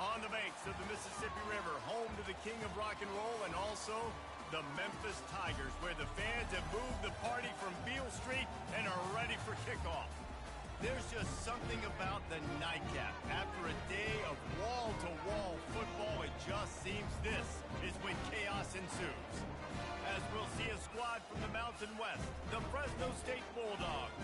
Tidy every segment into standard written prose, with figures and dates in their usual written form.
On the banks of the Mississippi River, home to the king of rock and roll and also the Memphis Tigers, where the fans have moved the party from Beale Street and are ready for kickoff. There's just something about the nightcap. After a day of wall-to-wall football, it just seems this is when chaos ensues. As we'll see a squad from the Mountain West, the Fresno State Bulldogs,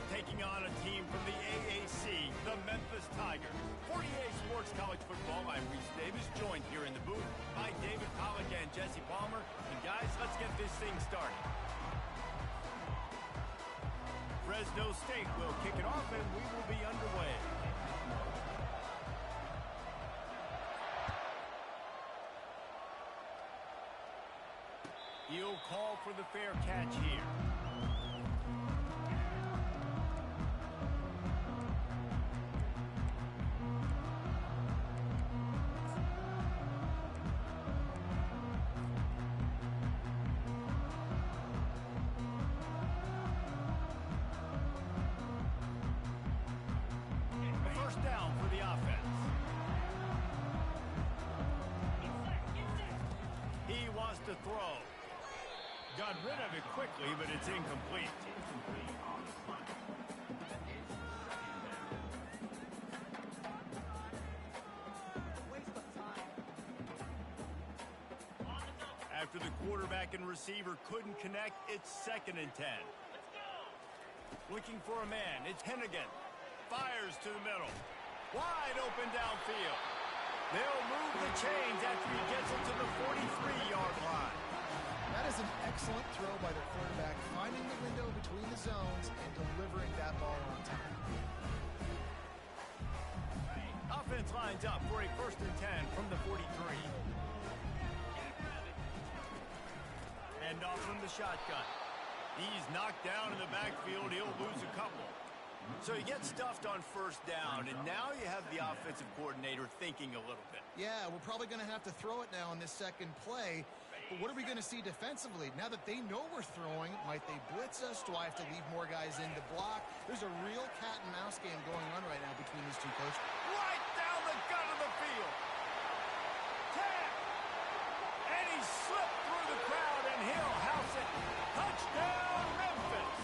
taking on a team from the AAC, the Memphis Tigers. 48 Sports College Football, I'm Reese Davis, joined here in the booth by David Pollack and Jesse Palmer. And guys, let's get this thing started. Fresno State will kick it off and we will be underway. He'll call for the fair catch here. To throw. Got rid of it quickly, but it's incomplete. After the quarterback and receiver couldn't connect, it's 2nd and 10. Looking for a man, it's Hennigan. Fires to the middle. Wide open downfield. They'll move the chains after he gets it to the 43-yard line. That is an excellent throw by the quarterback, finding the window between the zones and delivering that ball on time. Offense lines up for a 1st and 10 from the 43. Hand off from the shotgun. He's knocked down in the backfield. He'll lose a couple. So he gets stuffed on 1st down, and now you have the offensive coordinator thinking a little bit. Yeah, we're probably going to have to throw it now in this 2nd play. But what are we going to see defensively? Now that they know we're throwing, might they blitz us? Do I have to leave more guys in to block? There's a real cat and mouse game going on right now between these two coaches. Right down the gut of the field. Tap! And he slipped through the crowd, and he'll house it. Touchdown, Memphis!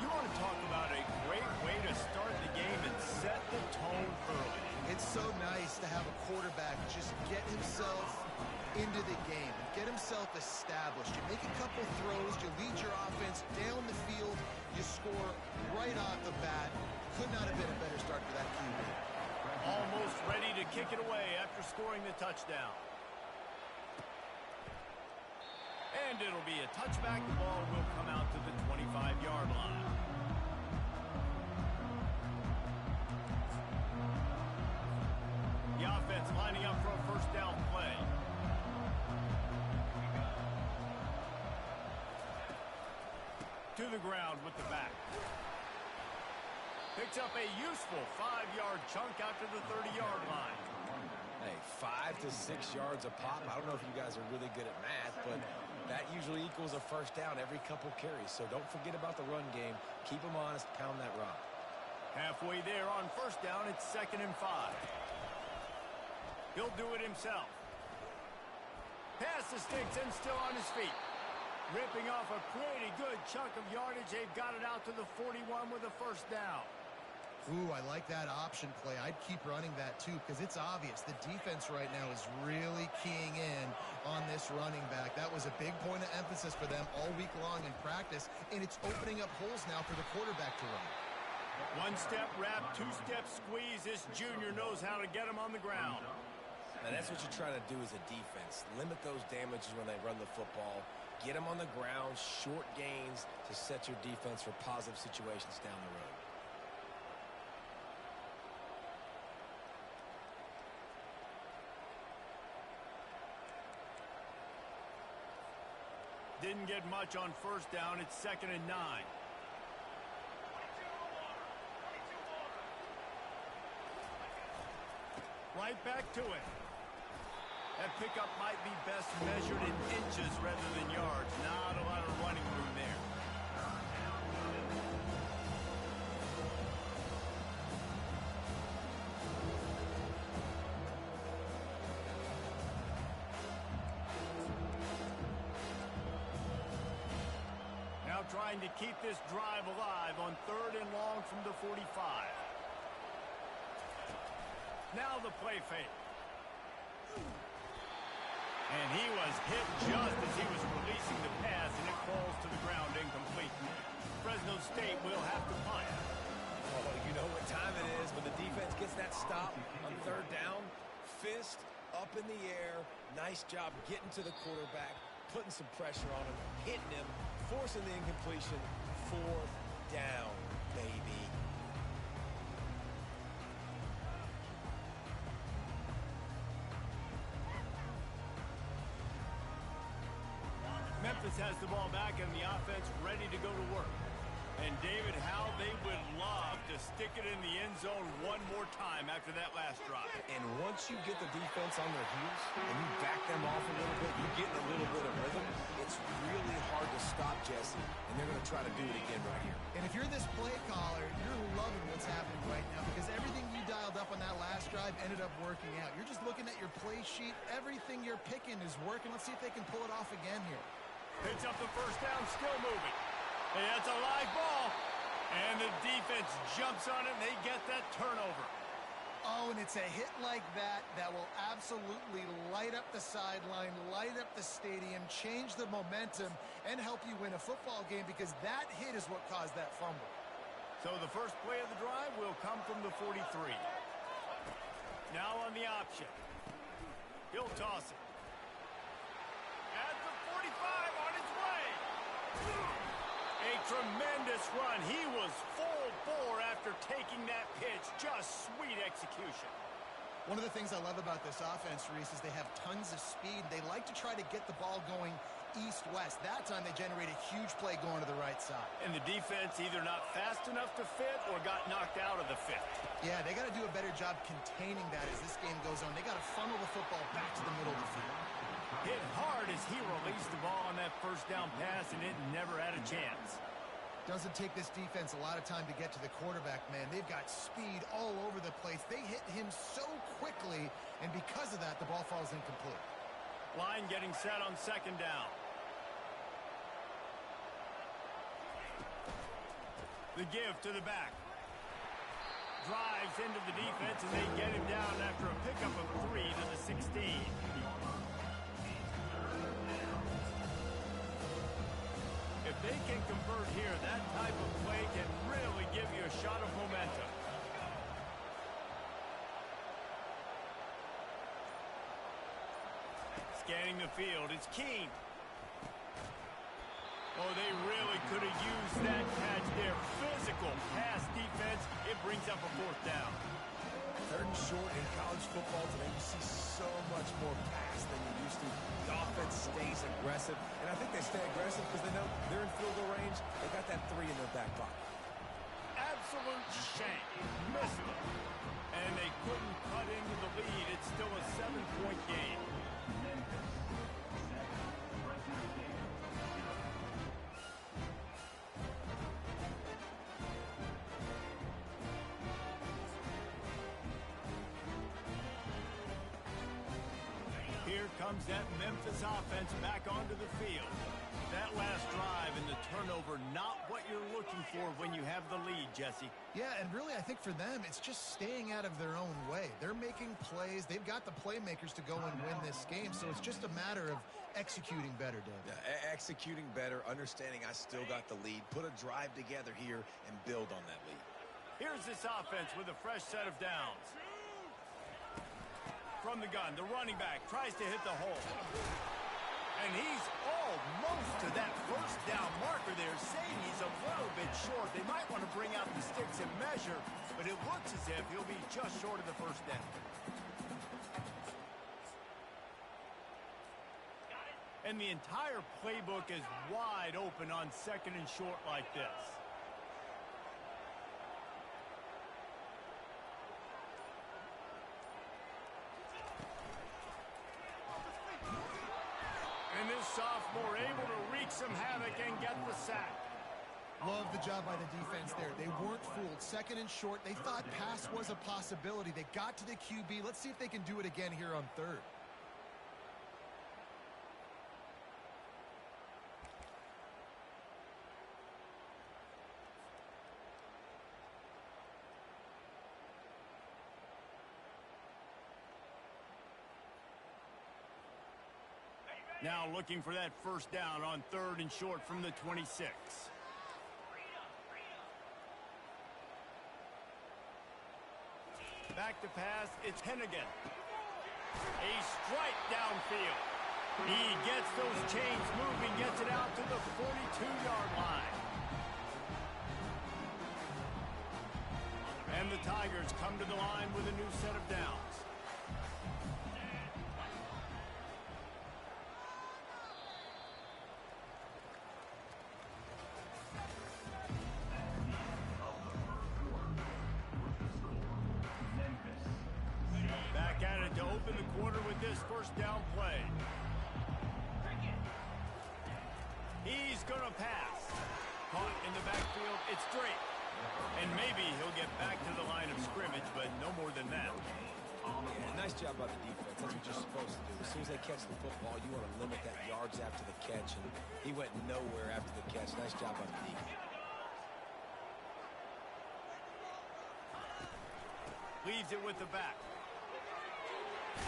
You want to talk about a great way to start the game and set the tone early. It's so nice to have a quarterback just get himself into the game, get himself established. You make a couple throws, you lead your offense down the field, you score right off the bat. Could not have been a better start for that QB. Almost ready to kick it away after scoring the touchdown. And it'll be a touchback. The ball will come out to the 25-yard line. The offense lining up for a 1st down play. To the ground with the back. Picks up a useful 5-yard chunk after the 30-yard line. Hey, 5 to 6 yards a pop. I don't know if you guys are really good at math, but that usually equals a 1st down every couple carries. So don't forget about the run game. Keep them honest. Pound that rock. Halfway there on 1st down, it's 2nd and 5. He'll do it himself. Pass the sticks and still on his feet. Ripping off a pretty good chunk of yardage. They've got it out to the 41 with a 1st down. Ooh, I like that option play. I'd keep running that too because it's obvious the defense right now is really keying in on this running back. That was a big point of emphasis for them all week long in practice, and it's opening up holes now for the quarterback to run. 1-step wrap, 2-step squeeze. This junior knows how to get him on the ground. Now that's what you're trying to do as a defense. Limit those damages when they run the football. Get them on the ground, short gains to set your defense for positive situations down the road. Didn't get much on 1st down. It's 2nd and 9. Right back to it. That pickup might be best measured in inches rather than yards. Not a lot of running room there. trying to keep this drive alive on 3rd and long from the 45. Now the play fake. And he was hit just as he was releasing the pass, and it falls to the ground incomplete. Fresno State will have to punt. Oh, you know what time it is when the defense gets that stop on 3rd down. Fist up in the air. Nice job getting to the quarterback, putting some pressure on him, hitting him, forcing the incompletion. 4th down, baby. Memphis has the ball back and the offense ready to go to work. And David, how they would love to stick it in the end zone one more time after that last drive. And once you get the defense on their heels and you back them off a little bit, you get in a little bit of rhythm, it's really hard to stop, Jesse, and they're going to try to do it again right here. And if you're this play caller, you're loving what's happening right now because everything you dialed up on that last drive ended up working out. You're just looking at your play sheet. Everything you're picking is working. Let's see if they can pull it off again here. Picks up the 1st down, still moving. Hey, that's a live ball. And the defense jumps on it, and they get that turnover. Oh, and it's a hit like that that will absolutely light up the sideline, light up the stadium, change the momentum, and help you win a football game because that hit is what caused that fumble. So the first play of the drive will come from the 43. Now on the option. He'll toss it. At the 45 on its way. A tremendous run. He was full bore after taking that pitch. Just sweet execution. One of the things I love about this offense, Reese, is they have tons of speed. They like to try to get the ball going east-west. That time they generate a huge play going to the right side. And the defense either not fast enough to fit or got knocked out of the fit. Yeah, they got to do a better job containing that as this game goes on. They got to funnel the football back to the middle of the field. Hit hard as he released the ball on that 1st down pass, and it never had a chance. Doesn't take this defense a lot of time to get to the quarterback, man. They've got speed all over the place. They hit him so quickly, and because of that, the ball falls incomplete. Line getting set on 2nd down. The give to the back. Drives into the defense, and they get him down after a pickup of 3 to the 16. If they can convert here, that type of play can really give you a shot of momentum. Scanning the field, it's King. Oh, they really could have used that catch there. Physical pass defense. It brings up a 4th down. 3rd and short in college football today. You see so much more pass than you used to. The offense stays aggressive, and I think they stay aggressive because they know they're in field goal range. They got that 3 in their back pocket. Absolute shank. Missed it. And they couldn't cut into the lead. It's still a 7-point game. Here comes that Memphis offense back onto the field. That last drive and the turnover, not what you're looking for when you have the lead, Jesse. Yeah, and really, I think for them, it's just staying out of their own way. They're making plays. They've got the playmakers to go and win this game, so it's just a matter of executing better, David. Yeah, executing better, understanding I still got the lead. Put a drive together here and build on that lead. Here's this offense with a fresh set of downs. From the gun, the running back tries to hit the hole. And he's almost to that 1st down marker there, saying he's a little bit short. They might want to bring out the sticks and measure, but it looks as if he'll be just short of the 1st down. And the entire playbook is wide open on 2nd and short like this. And this sophomore able to wreak some havoc and get the sack. Love the job by the defense there. They weren't fooled. 2nd and short. They thought pass was a possibility. They got to the QB. Let's see if they can do it again here on 3rd. Now looking for that first down on 3rd and short from the 26. Back to pass, it's Hennigan. A strike downfield. He gets those chains moving, gets it out to the 42-yard line. And the Tigers come to the line with a new set of downs. Back at it to open the quarter with this first down play. He's going to pass. Caught in the backfield. It's Drake. And maybe he'll get back to the line of scrimmage, but no more than that. Yeah, nice job by the defense. That's what you're supposed to do. As soon as they catch the football, you want to limit that yards after the catch, and he went nowhere after the catch. Nice job by the defense. Leaves it with the back.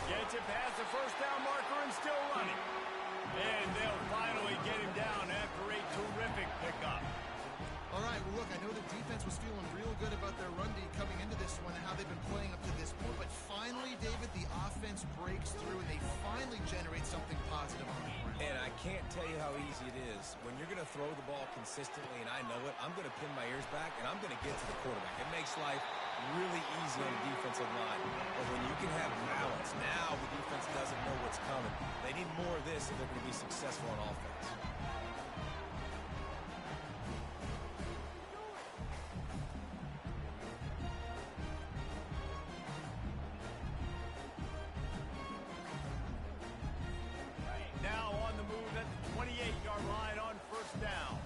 Gets it past the first down marker and still running. And they'll finally get him down after a terrific pickup. All right, well, look, I know the defense was feeling real good about their run D coming into this one and how they've been playing up to this point. But finally, David, the offense breaks through and they finally generate something positive on the ground. And I can't tell you how easy it is. When you're going to throw the ball consistently, and I know it, I'm going to pin my ears back, and I'm going to get to the quarterback. It makes life really easy on the defensive line. But when you can have balance, now the defense doesn't know what's coming. They need more of this if they're going to be successful on offense. Now on the move at the 28-yard line on first down.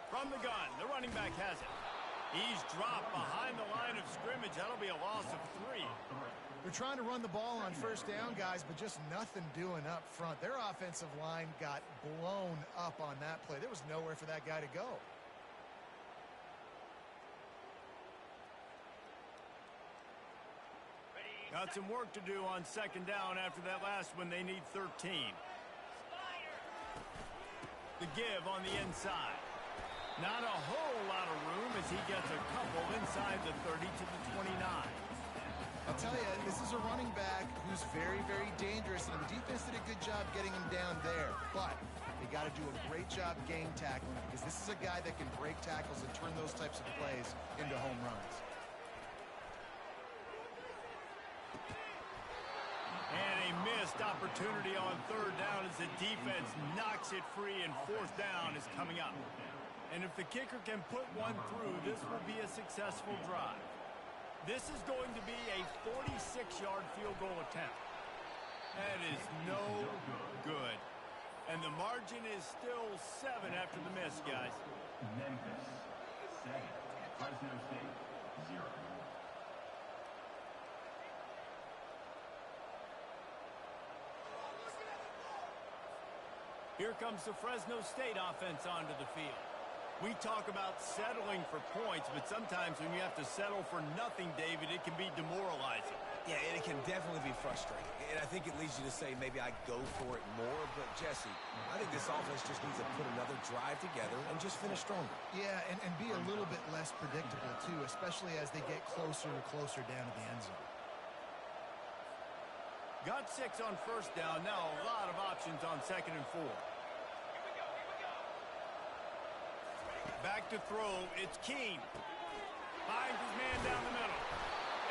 From the gun, the running back has it. He's dropped behind the line of scrimmage. That'll be a loss of 3. They're trying to run the ball on first down, guys, but just nothing doing up front. Their offensive line got blown up on that play. There was nowhere for that guy to go. Got some work to do on second down after that last one. They need 13. The give on the inside. Not a whole lot of room as he gets a couple inside the 30 to the 29. I'll tell you, this is a running back who's very, very dangerous, and the defense did a good job getting him down there. But they got to do a great job game tackling because this is a guy that can break tackles and turn those types of plays into home runs. And a missed opportunity on third down as the defense knocks it free, and fourth down is coming up. And if the kicker can put one through, this will be a successful drive. This is going to be a 46-yard field goal attempt. That is no good. And the margin is still 7 after the miss, guys. Memphis 7, Fresno State 0. Here comes the Fresno State offense onto the field. We talk about settling for points, but sometimes when you have to settle for nothing, David, it can be demoralizing. Yeah, and it can definitely be frustrating. And I think it leads you to say maybe I go for it more. But, Jesse, I think this offense just needs to put another drive together and just finish stronger. Yeah, and be a little bit less predictable, too, especially as they get closer and closer down to the end zone. Got 6 on first down. Now a lot of options on second and 4. Back to throw, it's Keene. Finds his man down the middle.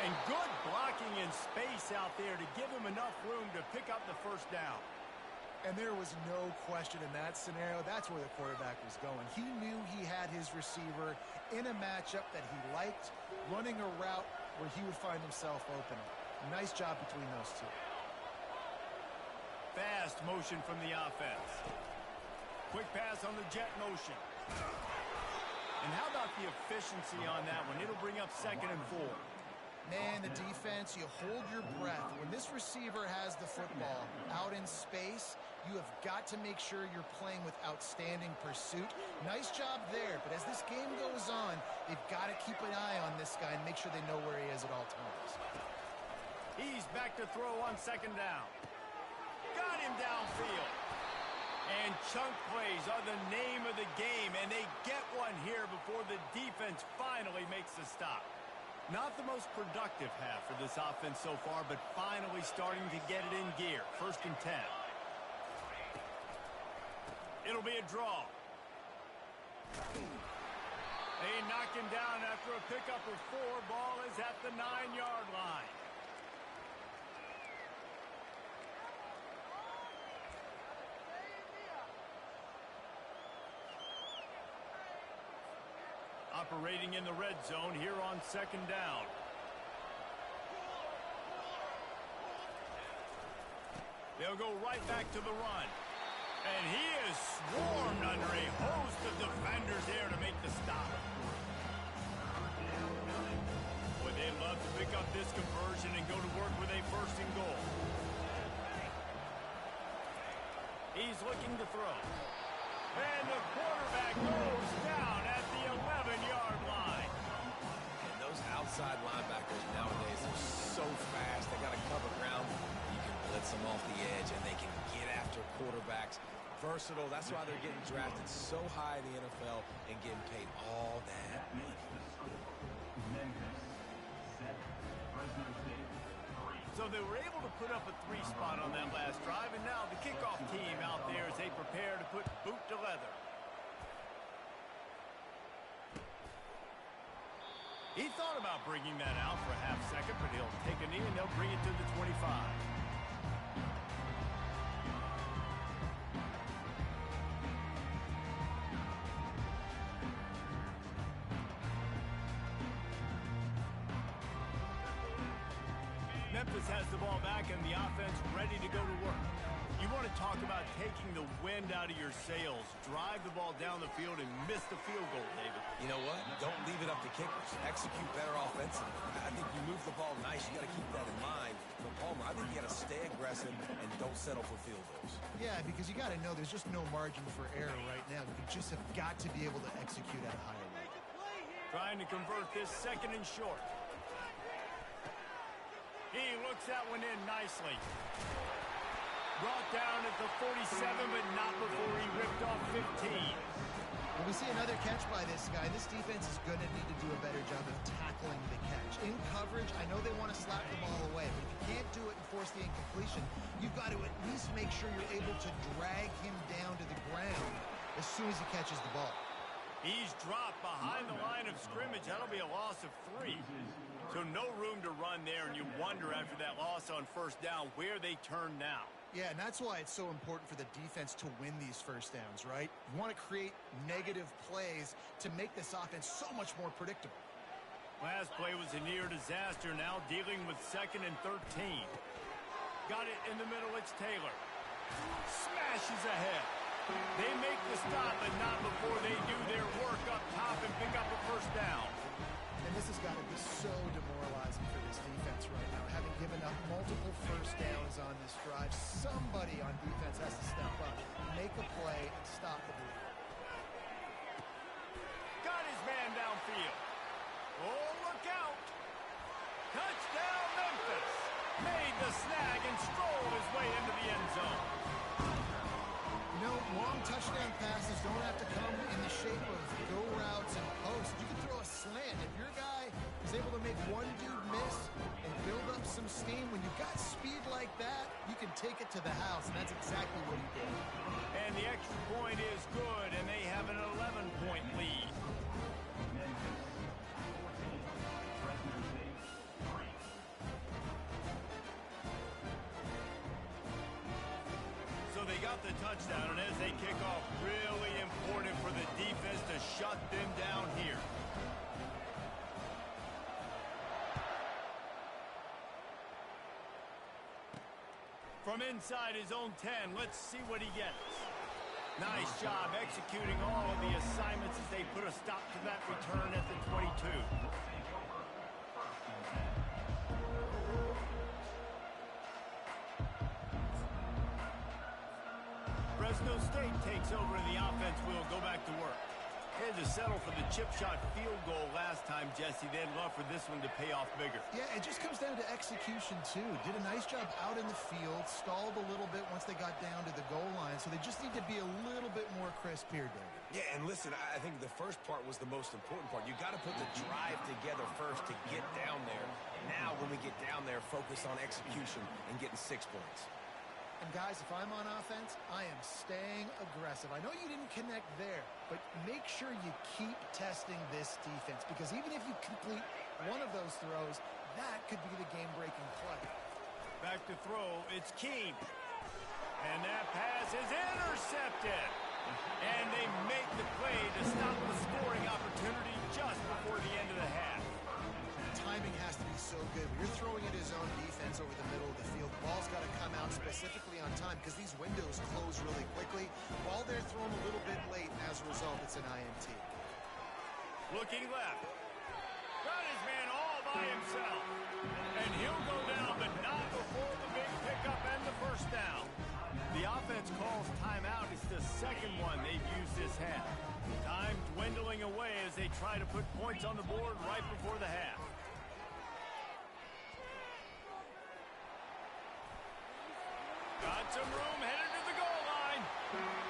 And good blocking in space out there to give him enough room to pick up the first down. And there was no question in that scenario. That's where the quarterback was going. He knew he had his receiver in a matchup that he liked, running a route where he would find himself open. Nice job between those two. Fast motion from the offense. Quick pass on the jet motion. And how about the efficiency on that one? It'll bring up second and 4. Man, the defense, you hold your breath. When this receiver has the football out in space, you have got to make sure you're playing with outstanding pursuit. Nice job there, but as this game goes on, they've got to keep an eye on this guy and make sure they know where he is at all times. He's back to throw on second down. Got him downfield. And chunk plays are the name of the game, and they get one here before the defense finally makes the stop. Not the most productive half for this offense so far, but finally starting to get it in gear. 1st and 10. It'll be a draw. They knock him down after a pickup of 4. Ball is at the 9-yard line. Operating in the red zone here on 2nd down. They'll go right back to the run. And he is swarmed under a host of defenders there to make the stop. Boy, they'd love to pick up this conversion and go to work with a 1st and goal. He's looking to throw. And the quarterback goes down at the 11-yard line. And those outside linebackers nowadays are so fast. They got to cover ground. You can blitz them off the edge, and they can get after quarterbacks. Versatile. That's why they're getting drafted so high in the NFL and getting paid all that money. Memphis 7, Fresno State 3. So they were able to put up a 3 spot on that last drive, and now the kickoff team out there as they prepare to put boot to leather. He thought about bringing that out for a half second, but he'll take a knee and they'll bring it to the 25. Memphis has the ball back and the offense ready to go to work. You want to talk about taking the wind out of your sails. Drive the ball down the field and miss the field goal, David. You know what? Don't leave it up to kickers. Execute better offensively. I think you move the ball nice. You got to keep that in mind. For Palmer, I think you got to stay aggressive and don't settle for field goals. Yeah, because you got to know there's just no margin for error right now. You just have got to be able to execute at a higher level. Trying to convert this 2nd and short. He looks that one in nicely. Brought down at the 47, but not before he ripped off 15. When we see another catch by this guy, this defense is going to need to do a better job of tackling the catch. In coverage, I know they want to slap the ball away, but if you can't do it and force the incompletion, you've got to at least make sure you're able to drag him down to the ground as soon as he catches the ball. He's dropped behind the line of scrimmage. That'll be a loss of 3. So no room to run there, and you wonder after that loss on 1st down where they turn now. Yeah, and that's why it's so important for the defense to win these 1st downs, right? You want to create negative plays to make this offense so much more predictable. Last play was a near disaster. Now dealing with 2nd and 13. Got it in the middle. It's Taylor. Smashes ahead. They make the stop, but not before they do their work up top and pick up a 1st down. And this has got to be so demoralizing for this defense right now. Having given up multiple 1st downs on this drive, somebody on defense has to step up, make a play, and stop the bleeding. Got his man downfield. Oh, look out. Touchdown, Memphis. Made the snag and strolled his way into the end zone. You know, long touchdown passes don't have to come in the shape of go routes and posts. You can throw a slant. If your guy is able to make one dude miss and build up some steam, when you've got speed like that, you can take it to the house, and that's exactly what he did. And the extra point is good, and they have an 11-point lead. So they got the touchdown, and as they kick off, really important for the defense to shut them down here. From inside his own 10, let's see what he gets. Nice job executing all of the assignments as they put a stop to that return at the 22. Fresno State takes over and the offense will go back to work. Here's the settle for the chip shot field goal last time, Jesse. They'd love for this one to pay off bigger. Yeah, it just comes down to execution, too. Did a nice job out in the field, stalled a little bit once they got down to the goal line, so they just need to be a little bit more crisp here, David. Yeah, and listen, I think the first part was the most important part. You got to put the drive together first to get down there. Now, when we get down there, focus on execution and getting 6 points. And guys, if I'm on offense, I am staying aggressive. I know you didn't connect there, but make sure you keep testing this defense, because even if you complete one of those throws, that could be the game-breaking play. Back to throw, it's King. And that pass is intercepted. And they make the play to stop the scoring opportunity just before the end of the half. Timing has to be so good. When you're throwing at his own defense over the middle of the field, the ball's got to come out specifically on time because these windows close really quickly. Ball there thrown a little bit late, and as a result, it's an INT. Looking left. Got his man all by himself. And he'll go down, but not before the big pickup and the first down. The offense calls timeout. It's the second one they've used this half. Time dwindling away as they try to put points on the board right before the half. Got some room, headed to the goal line.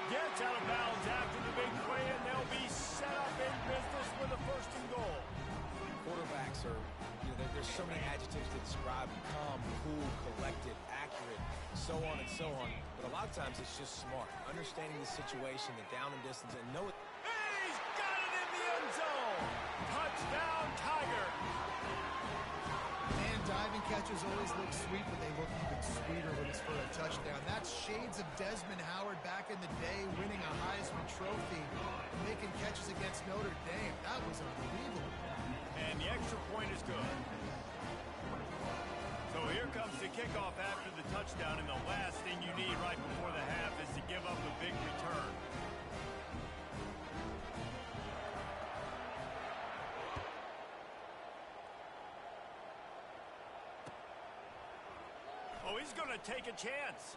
Gets out of bounds after the big play, and they'll be set up in business with a first and goal. Quarterbacks are, there's so many adjectives to describe them: calm, cool, collected, accurate, so on and so on. But a lot of times it's just smart, understanding the situation, the down and distance, and know it. He's got it in the end zone. Touchdown, Tiger. And diving catches always look sweet, but they look even sweeter when it's for a touchdown. That's shades of Desmond Howard back in the day, winning a Heisman Trophy, making catches against Notre Dame. That was unbelievable. And the extra point is good. So here comes the kickoff after the touchdown, and the last thing you need right before the half is to give up a big return. Oh, he's going to take a chance.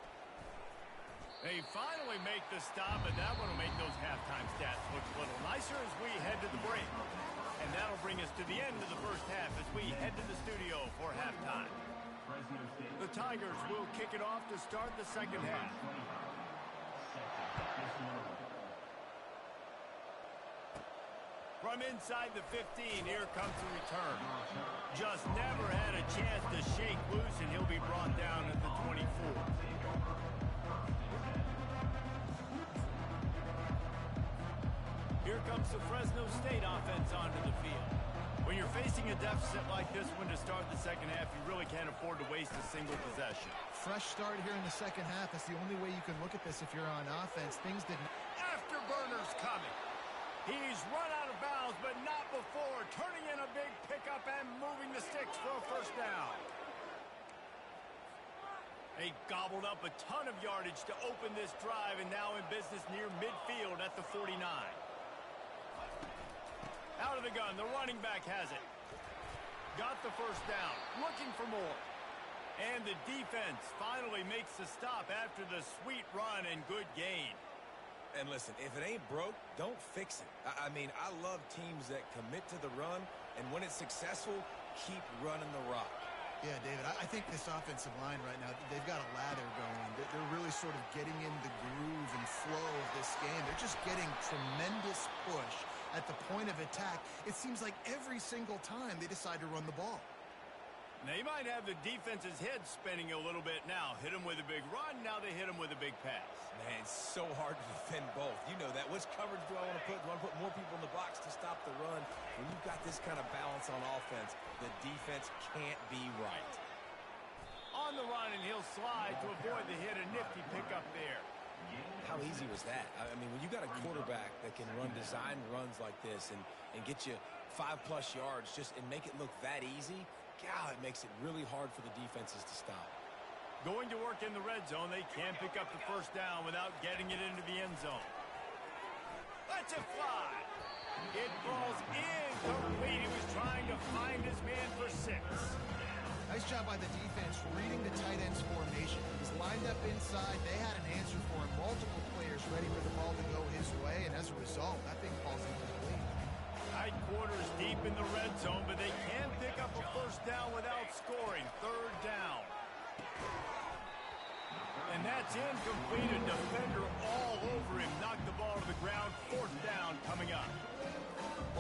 They finally make the stop, and that one will make those halftime stats look a little nicer as we head to the break. And that'll bring us to the end of the first half as we head to the studio for halftime. The Tigers will kick it off to start the second half. From inside the 15, here comes the return. Just never had a chance to shake loose, and he'll be brought down at the 24. Here comes the Fresno State offense onto the field. When you're facing a deficit like this one to start the second half, you really can't afford to waste a single possession. Fresh start here in the second half. That's the only way you can look at this if you're on offense. Things didn't... Afterburner's coming. He's run out of bounds, but not before turning in a big pickup and moving the sticks for a first down. They gobbled up a ton of yardage to open this drive, and now in business near midfield at the 49. Out of the gun, the running back has it. Got the first down, looking for more. And the defense finally makes the stop after the sweet run and good gain. And listen, if it ain't broke, don't fix it. I mean, I love teams that commit to the run, and when it's successful, keep running the rock. Yeah, David, I think this offensive line right now, they've got a lather going. They're really sort of getting in the groove and flow of this game. They're just getting tremendous push at the point of attack. It seems like every single time they decide to run the ball. They might have the defense's head spinning a little bit now. Hit them with a big run, now they hit them with a big pass. Man, it's so hard to defend both. You know that. Which coverage do I want to put? Do I want to put more people in the box to stop the run? When you've got this kind of balance on offense, the defense can't be right. On the run, and he'll slide to avoid the hit. A nifty pickup there. How easy was that? I mean, when you got a quarterback that can run design runs like this and get you 5+ yards and make it look that easy, God, it makes it really hard for the defenses to stop. Going to work in the red zone, they can't pick up the first down without getting it into the end zone. Let's it fly. It falls incomplete. He was trying to find his man for 6. Nice job by the defense reading the tight end's formation. He was lined up inside. They had an answer for him. Multiple players ready for the ball to go his way, and as a result, that thing falls incomplete. in the red zone, but they can pick up a first down without scoring. Third down. And that's incomplete. A defender all over him. Knocked the ball to the ground. Fourth down coming up.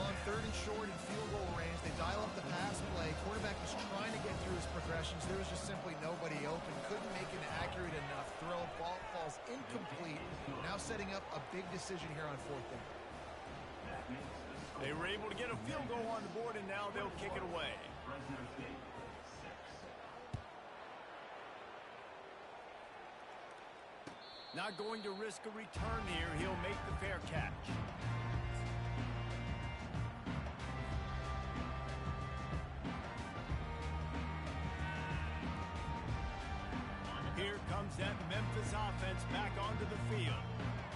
On third and short and field goal range, they dial up the pass play. Quarterback was trying to get through his progressions. There was just simply nobody open. Couldn't make an accurate enough throw. Ball falls incomplete. Now setting up a big decision here on fourth down. They were able to get a field goal on the board, and now they'll kick it away. Not going to risk a return here. He'll make the fair catch. Here comes that Memphis offense back onto the field.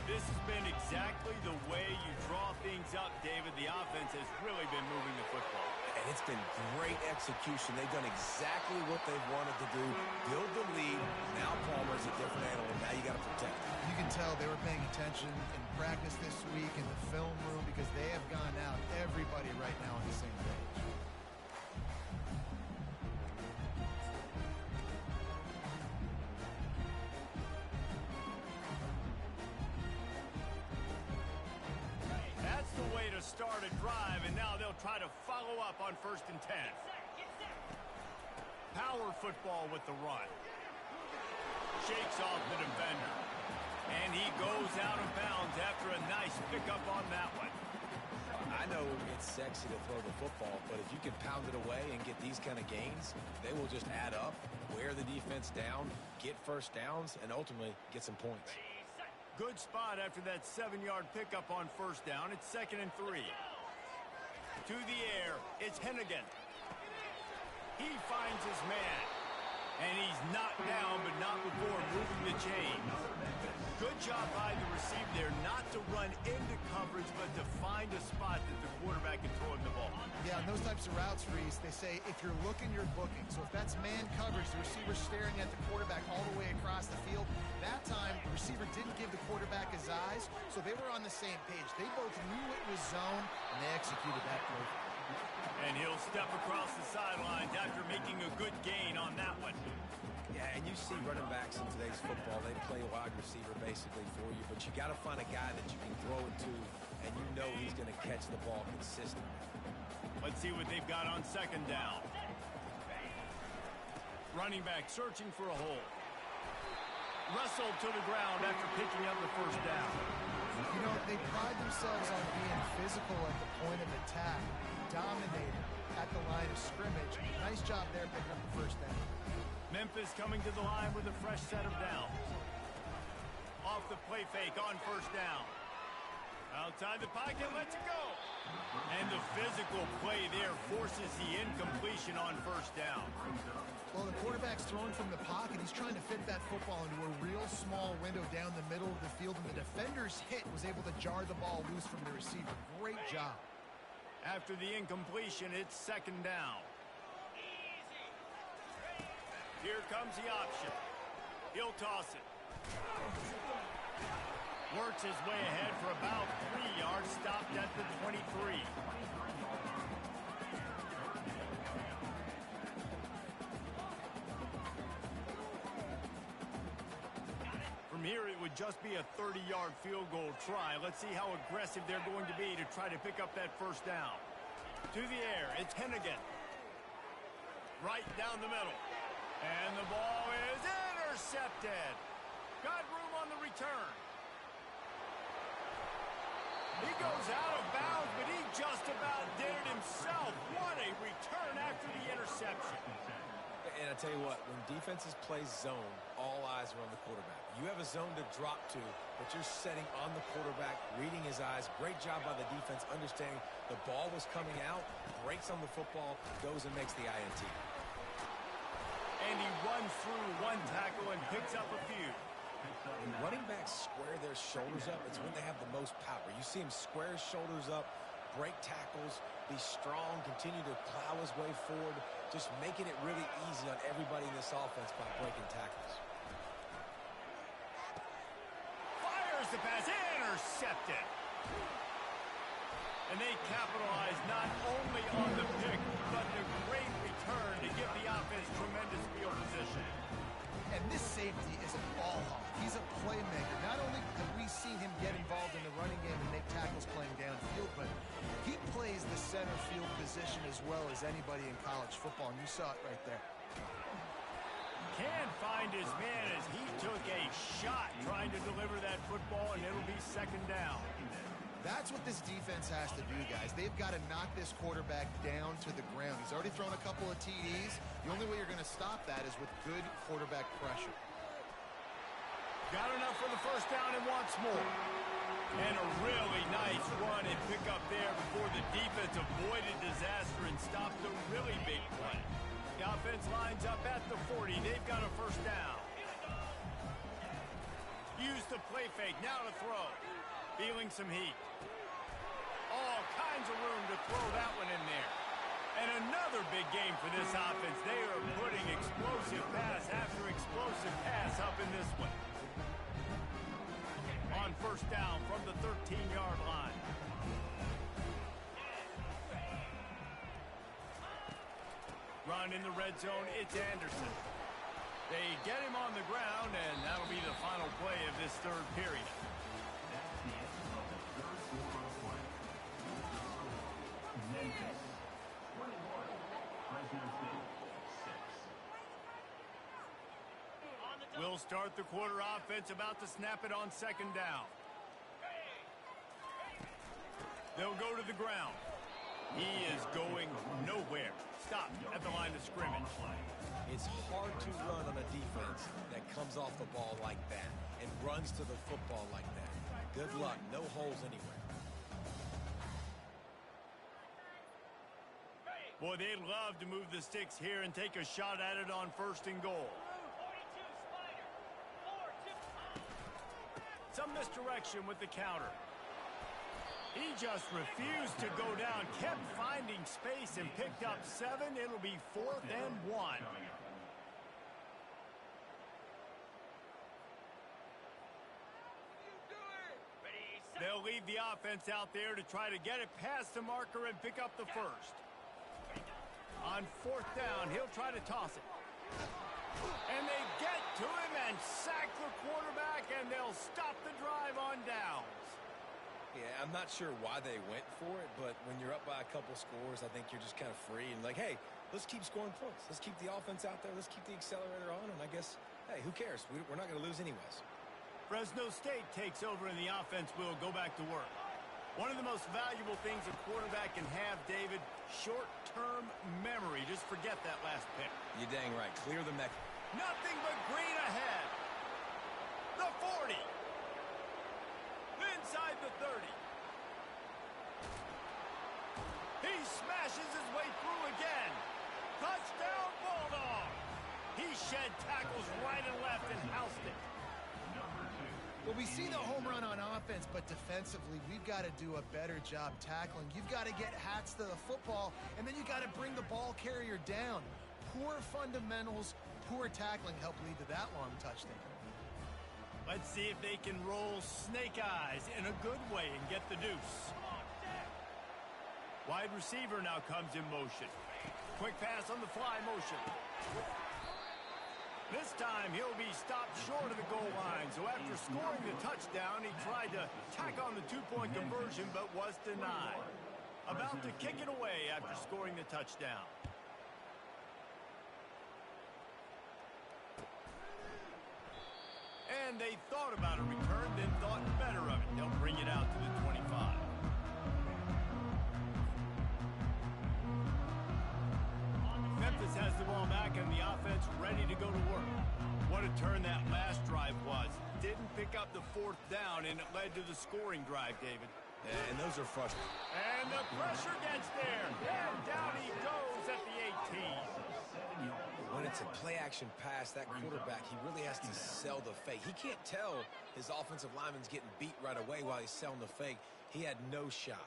This has been exactly the way you draw things up, David. The offense has really been moving the football. And it's been great execution. They've done exactly what they've wanted to do. Build the lead. Now Palmer's a different animal. Now you got to protect him. You can tell they were paying attention in practice this week in the film room because they have gone out, everybody right now on the same page. That's the way to start a drive, and now they'll try to follow up on 1st and 10. Power football with the run. Shakes off the defender. And he goes out of bounds after a nice pickup on that one. I know it's sexy to throw the football, but if you can pound it away and get these kind of gains, they will just add up, wear the defense down, get first downs, and ultimately get some points. Good spot after that 7-yard pickup on 1st down. It's 2nd and 3. To the air, it's Hennigan. He finds his man. And he's knocked down, but not before moving the chains. Good job by the receiver there not to run into coverage, but to find a spot that the quarterback can throw him the ball. Yeah, in those types of routes, Reese, they say if you're looking, you're booking. So if that's man coverage, the receiver's staring at the quarterback all the way across the field. That time, the receiver didn't give the quarterback his eyes, so they were on the same page. They both knew it was zone, and they executed that play. And he'll step across the sidelines after making a good gain on that one. Yeah, and you see running backs in today's football, they play wide receiver basically for you, but you got to find a guy that you can throw it to, and you know he's going to catch the ball consistently. Let's see what they've got on 2nd down. Running back searching for a hole. Wrestled to the ground after picking up the 1st down. You know, they pride themselves on being physical at the point of attack, dominating at the line of scrimmage. Nice job there picking up the 1st down. Memphis coming to the line with a fresh set of downs. Off the play fake on 1st down. Outside the pocket, lets it go. And the physical play there forces the incompletion on 1st down. Well, the quarterback's throwing from the pocket. He's trying to fit that football into a real small window down the middle of the field, and the defender's hit was able to jar the ball loose from the receiver. Great job. After the incompletion, it's 2nd down. Here comes the option. He'll toss it. Works his way ahead for about 3 yards, stopped at the 23. From here, it would just be a 30-yard field goal try. Let's see how aggressive they're going to be to try to pick up that 1st down. To the air, it's Hennigan. Right down the middle. And the ball is intercepted. Got room on the return. He goes out of bounds, but he just about did it himself. What a return after the interception. And I tell you what, when defenses play zone, all eyes are on the quarterback. You have a zone to drop to, but you're setting on the quarterback, reading his eyes. Great job by the defense, understanding the ball was coming out, breaks on the football, goes and makes the INT. And he runs through one tackle and picks up a few. When running backs square their shoulders up, it's when they have the most power. You see him square his shoulders up, break tackles, be strong, continue to plow his way forward, just making it really easy on everybody in this offense by breaking tackles. Fires the pass, intercepted. And they capitalize not only on the pick, but the great return to give the offense tremendous field position. And this safety is a ball hawk. He's a playmaker. Not only have we seen him get involved in the running game and make tackles playing downfield, but he plays the center field position as well as anybody in college football, and you saw it right there. Can't find his man as he took a shot trying to deliver that football, and it'll be second down. That's what this defense has to do, guys. They've got to knock this quarterback down to the ground. He's already thrown a couple of TDs. The only way you're going to stop that is with good quarterback pressure. Got enough for the first down and wants more. And a really nice run and pick up there before the defense avoided disaster and stopped a really big play. The offense lines up at the 40. They've got a first down. Use the play fake. Now to throw. Feeling some heat. All kinds of room to throw that one in there. And another big game for this offense. They are putting explosive pass after explosive pass up in this one. On first down from the 13-yard line. Run in the red zone, it's Anderson. They get him on the ground, and that'll be the final play of this third period. We'll start the quarter offense, about to snap it on second down. They'll go to the ground. He is going nowhere. Stop at the line of scrimmage. It's hard to run on a defense that comes off the ball like that and runs to the football like that. Good luck. No holes anywhere. Boy, they'd love to move the sticks here and take a shot at it on first and goal. Some misdirection with the counter. He just refused to go down, kept finding space and picked up 7. It'll be 4th and 1. They'll leave the offense out there to try to get it past the marker and pick up the first. On 4th down, he'll try to toss it. And they get to him and sack the quarterback, and they'll stop the drive on downs. Yeah, I'm not sure why they went for it, but when you're up by a couple scores, I think you're just kind of free and like, hey, let's keep scoring points. Let's keep the offense out there. Let's keep the accelerator on, and I guess, hey, who cares? We're not going to lose anyways. Fresno State takes over, and the offense will go back to work. One of the most valuable things a quarterback can have, David, short-term memory. Just forget that last pick. You're dang right. Clear the mech. Nothing but green ahead. The 40. Inside the 30. He smashes his way through again. Touchdown, Bulldog. He shed tackles right and left and housed it. Well, we see the home run on offense, but defensively, we've got to do a better job tackling. You've got to get hats to the football, and then you got to bring the ball carrier down. Poor fundamentals, poor tackling help lead to that long touchdown. Let's see if they can roll snake eyes in a good way and get the deuce. Wide receiver now comes in motion. Quick pass on the fly motion. This time, he'll be stopped short of the goal line. So after scoring the touchdown, he tried to tack on the two-point conversion, but was denied. About to kick it away after scoring the touchdown. And they thought about a return, then thought better of it. They'll bring it out to the 25. Memphis has the ball back and the offense ready to go to work. What a turn that last drive was. Didn't pick up the 4th down, and it led to the scoring drive, David. Yeah, and those are frustrating. And the pressure gets there. And down he goes at the 18. When it's a play-action pass, that quarterback, he really has to sell the fake. He can't tell his offensive lineman's getting beat right away while he's selling the fake. He had no shot.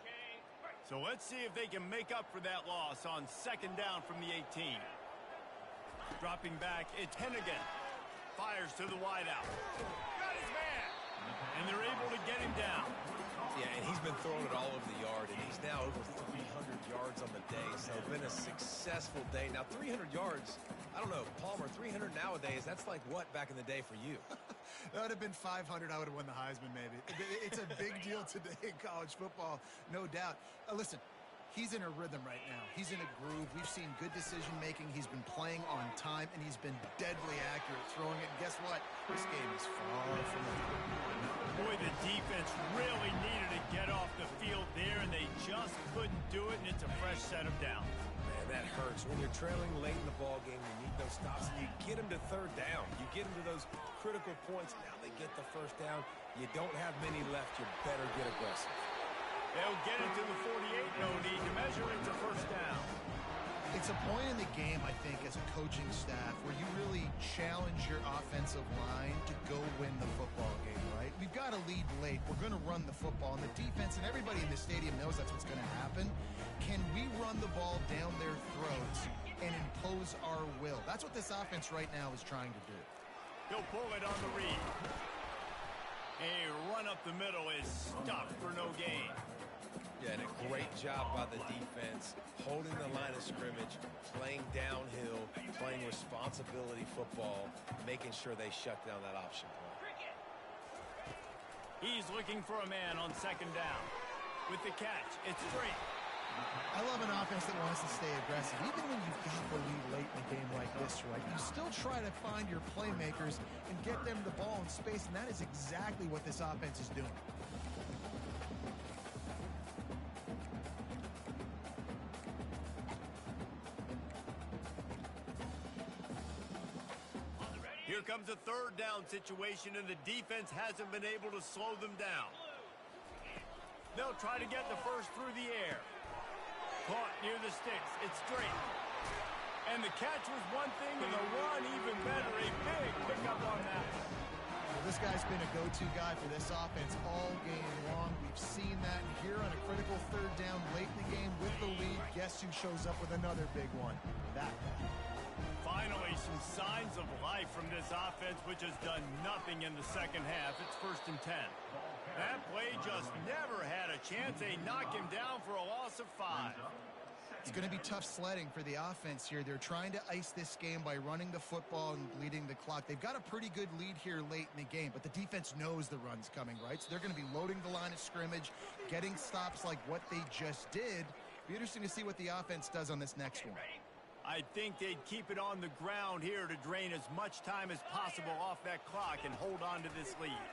So let's see if they can make up for that loss on second down from the 18. Dropping back, it's Hennigan. Fires to the wideout. Got his man. And they're able to get him down. Yeah, and he's been throwing it all over the yard, and he's now over 300 yards on the day, so it's been a successful day. Now, 300 yards, I don't know, Palmer, 300 nowadays, that's like what back in the day for you? That would have been 500. I would have won the Heisman, maybe. It's a big deal today in college football, no doubt. Listen, he's in a rhythm right now. He's in a groove. We've seen good decision-making. He's been playing on time, and he's been deadly accurate throwing it. And guess what? This game is far from over. Boy, the defense really needed to get off the field there, and they just couldn't do it, and it's a fresh set of down. Man, that hurts. When you're trailing late in the ball game, you need those stops, and you get them to third down. You get them to those critical points. Now they get the first down. You don't have many left. You better get aggressive. They'll get it to the 48, no need to measure it to first down. It's a point in the game, I think, as a coaching staff where you really challenge your offensive line to go win the football game, right? We've got to lead late. We're going to run the football, and the defense and everybody in the stadium knows that's what's going to happen. Can we run the ball down their throats and impose our will? That's what this offense right now is trying to do. He'll pull it on the read. A run up the middle is stopped for no gain. Yeah, and a great job by the defense, holding the line of scrimmage, playing downhill, playing responsibility football, making sure they shut down that option play. He's looking for a man on second down. With the catch, it's straight. I love an offense that wants to stay aggressive. Even when you've got the lead late in a game like this, right, you still try to find your playmakers and get them the ball in space, and that is exactly what this offense is doing. Here comes a third down situation, and the defense hasn't been able to slow them down. They'll try to get the first through the air. Caught near the sticks. It's straight. And the catch was one thing, and the run even better. A big pickup on that. Well, this guy's been a go-to guy for this offense all game long. We've seen that here on a critical third down late in the game with the lead. Guess who shows up with another big one? That guy. Finally, some signs of life from this offense, which has done nothing in the second half. It's 1st and 10. That play just never had a chance. They knock him down for a loss of 5. It's going to be tough sledding for the offense here. They're trying to ice this game by running the football and bleeding the clock. They've got a pretty good lead here late in the game, but the defense knows the run's coming, right? So they're going to be loading the line of scrimmage, getting stops like what they just did. Be interesting to see what the offense does on this next one. I think they'd keep it on the ground here to drain as much time as possible off that clock and hold on to this lead.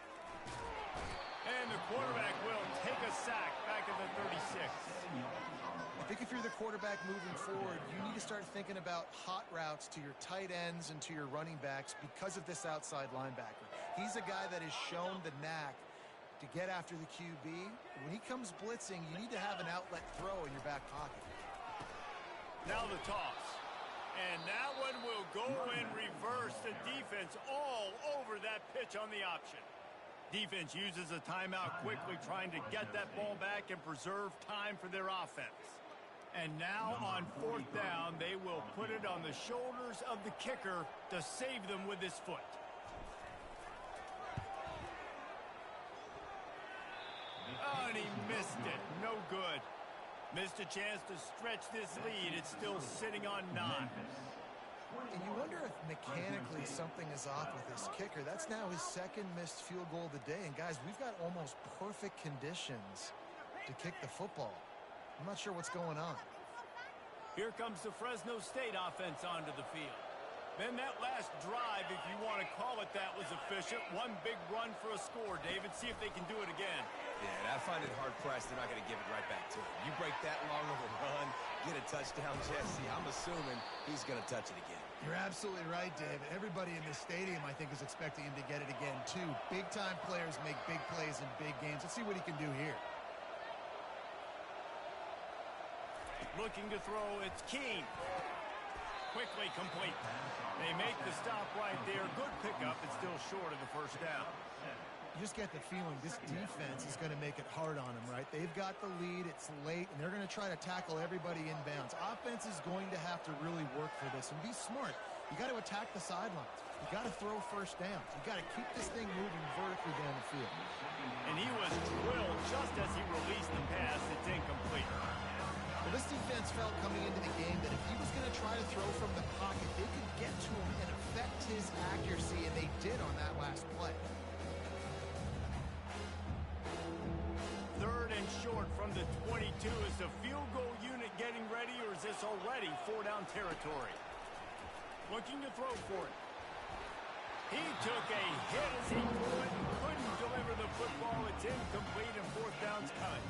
And the quarterback will take a sack back at the 36. I think if you're the quarterback moving forward, you need to start thinking about hot routes to your tight ends and to your running backs because of this outside linebacker. He's a guy that has shown the knack to get after the QB. When he comes blitzing, you need to have an outlet throw in your back pocket. Now the toss. And that one will go in reverse. The defense all over that pitch on the option. Defense uses a timeout quickly, trying to get that ball back and preserve time for their offense. And now on 4th down, they will put it on the shoulders of the kicker to save them with his foot. Oh, and he missed it. No good. Missed a chance to stretch this lead. It's still sitting on 9. And you wonder if mechanically something is off with this kicker. That's now his 2nd missed field goal of the day. And guys, we've got almost perfect conditions to kick the football. I'm not sure what's going on. Here comes the Fresno State offense onto the field. Then that last drive, if you want to call it that, was efficient. One big run for a score. David, see if they can do it again. Yeah, I find it hard-pressed. They're not going to give it right back to him. You break that long of a run, get a touchdown, Jesse, I'm assuming he's going to touch it again. You're absolutely right, David. Everybody in this stadium, I think, is expecting him to get it again, too. Big-time players make big plays in big games. Let's see what he can do here. Looking to throw, it's King. Quickly complete. They make the stop right there. Good pickup. It's still short of the first down. You just get the feeling this defense is going to make it hard on them, right? They've got the lead. It's late, and they're going to try to tackle everybody inbounds. Offense is going to have to really work for this and be smart. You got to attack the sidelines. You got to throw first downs. You got to keep this thing moving vertically down the field. And he was drilled just as he released the pass. It's incomplete. Well, this defense felt coming into the game that if he was going to try to throw from the pocket, they could get to him and affect his accuracy, and they did on that last play. Third and short from the 22. Is the field goal unit getting ready, or is this already four-down territory? Looking to throw for it. He took a hit as he couldn't deliver the football. It's incomplete, and fourth down's cut.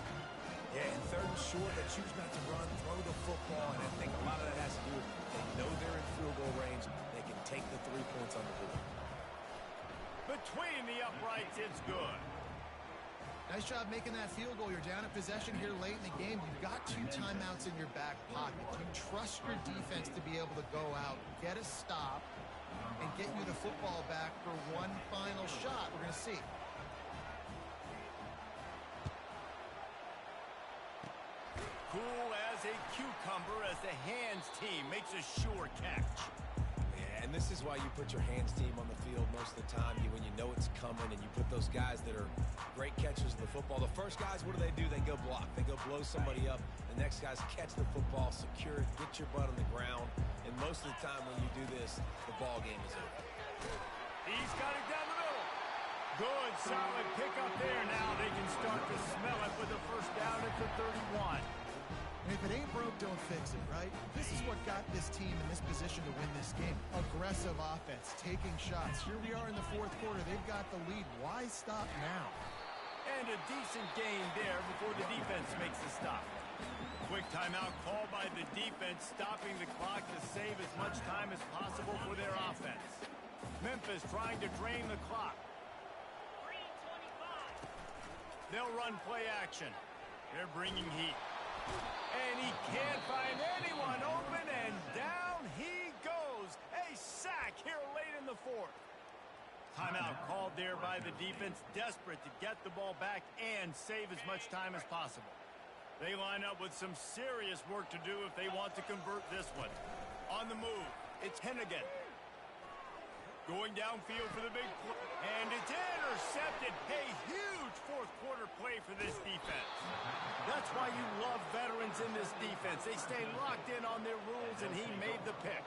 Yeah, and third and short, they choose not to run, throw the football, and I think a lot of that has to do with they know they're in field goal range. They can take the 3 points on the board. Between the uprights, it's good. Nice job making that field goal. You're down in possession here late in the game. You've got 2 timeouts in your back pocket. You trust your defense to be able to go out, get a stop, and get you the football back for one final shot. We're going to see. Cool as a cucumber as the hands team makes a sure catch. Yeah, and this is why you put your hands team on the field most of the time when you know it's coming, and you put those guys that are great catchers of the football. The first guys, what do? They go block. They go blow somebody up. The next guys catch the football, secure it, get your butt on the ground. And most of the time when you do this, the ball game is over. He's got it down the middle. Good, solid pickup there. Now they can start to smell it with the first down at the 31. And if it ain't broke, don't fix it, right? This is what got this team in this position to win this game. Aggressive offense, taking shots. Here we are in the fourth quarter. They've got the lead. Why stop now? And a decent gain there before the defense makes the stop. Quick timeout called by the defense, stopping the clock to save as much time as possible for their offense. Memphis trying to drain the clock. They'll run play action. They're bringing heat. And he can't find anyone open, and down he goes. A sack here late in the fourth. Timeout called there by the defense, desperate to get the ball back and save as much time as possible. They line up with some serious work to do if they want to convert this one. On the move, it's Hennigan. Going downfield for the big play, and it's intercepted. A huge fourth quarter play for this defense. That's why you love veterans in this defense. They stay locked in on their rules, and he made the pick.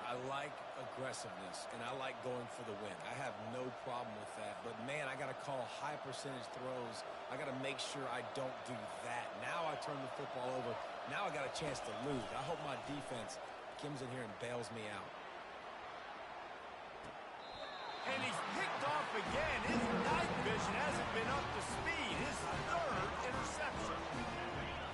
I like aggressiveness, and I like going for the win. I have no problem with that. But, man, I got to call high percentage throws. I got to make sure I don't do that. Now I turn the football over. Now I got a chance to lose. I hope my defense comes in here and bails me out. And he's picked off again. His night vision hasn't been up to speed. His third interception.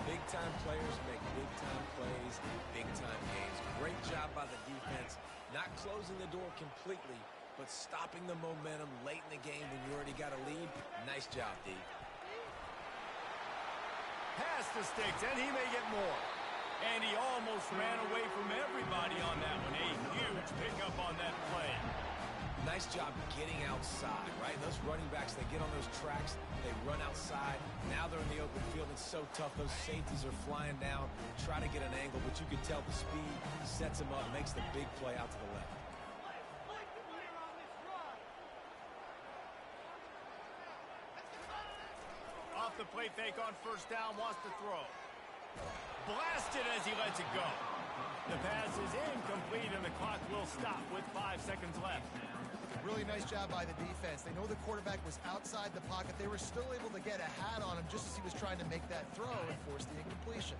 Big-time players make big-time plays, big-time games. Great job by the defense, not closing the door completely, but stopping the momentum late in the game when you already got a lead. Nice job, D. Pass the sticks, and he may get more. And he almost ran away from everybody on that one. A huge pickup on that play. Nice job getting outside, right? Those running backs, they get on those tracks, they run outside. Now they're in the open field. It's so tough. Those safeties are flying down, try to get an angle, but you can tell the speed sets them up, makes the big play out to the left. Off the play fake on first down, wants to throw. Blasted as he lets it go. The pass is incomplete, and the clock will stop with 5 seconds left. Really nice job by the defense. They know the quarterback was outside the pocket. They were still able to get a hat on him just as he was trying to make that throw and force the incompletion.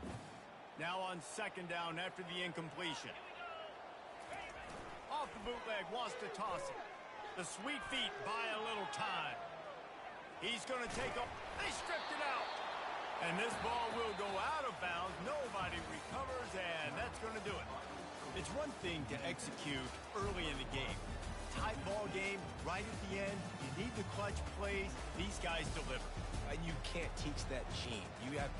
Now on second down after the incompletion. Off the bootleg, wants to toss it. The sweet feet buy a little time. He's going to take off. They stripped it out. And this ball will go out of bounds. Nobody recovers, and that's going to do it. It's one thing to execute early in the game. Tight ball game, right at the end. You need the clutch plays. These guys deliver. And you can't teach that gene. You have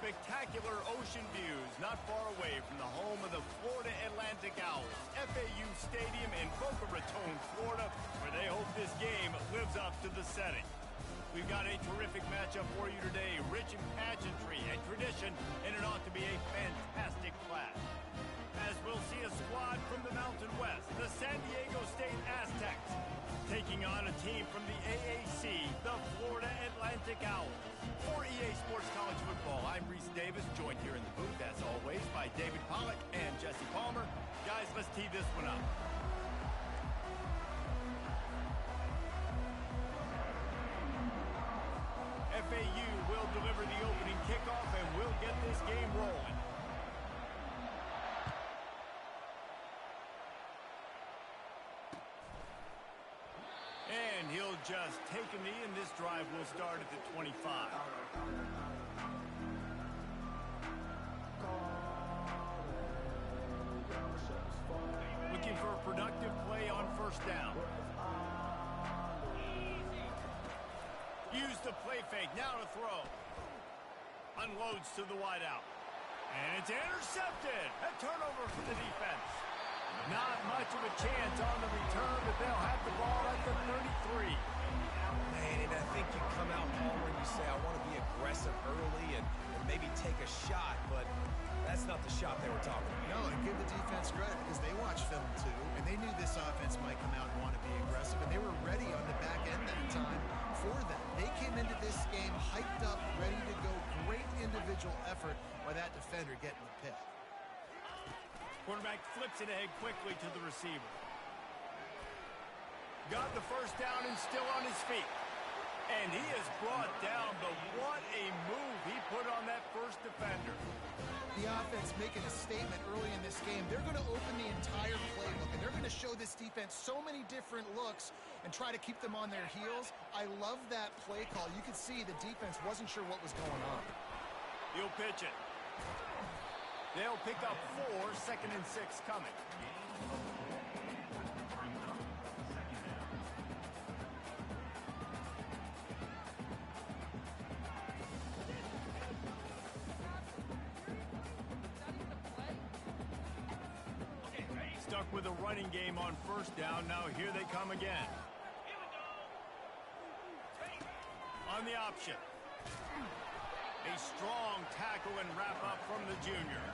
spectacular ocean views not far away from the home of the Florida Atlantic Owls, FAU Stadium in Boca Raton, Florida, where they hope this game lives up to the setting. We've got a terrific matchup for you today, rich in pageantry and tradition, and it ought to be a fantastic clash. As we'll see a squad from the Mountain West, the San Diego State Aztecs, taking on a team from the AAC, the Florida Atlantic Owls. For EA Sports College Football, I'm Reese Davis, joined here in the booth, as always, by David Pollack and Jesse Palmer. Guys, let's tee this one up. FAU will deliver the opening kickoff, and we'll get this game rolling. And he'll just take a knee, and this drive will start at the 25. Looking for a productive play on first down. Use the play fake, now to throw. Unloads to the wideout. And it's intercepted. A turnover for the defense. Not much of a chance on the return, but they'll have the ball at the 33. Man, and I think you come out, Palmer, and you say, I want to be aggressive early and maybe take a shot, but that's not the shot they were talking about. No, and give the defense credit because they watch film too, and they knew this offense might come out and want to be aggressive, and they were ready on the back end that time for them. They came into this game hyped up, ready to go. Great individual effort by that defender getting the pick. Quarterback flips it ahead quickly to the receiver. Got the first down and still on his feet. And he is brought down, but what a move he put on that first defender. The offense making a statement early in this game. They're going to open the entire playbook, and they're going to show this defense so many different looks and try to keep them on their heels. I love that play call. You could see the defense wasn't sure what was going on. He'll pitch it. They'll pick up 4, 2nd and 6 coming. Stuck with a running game on first down. Now here they come again. On the option. A strong tackle and wrap up from the junior.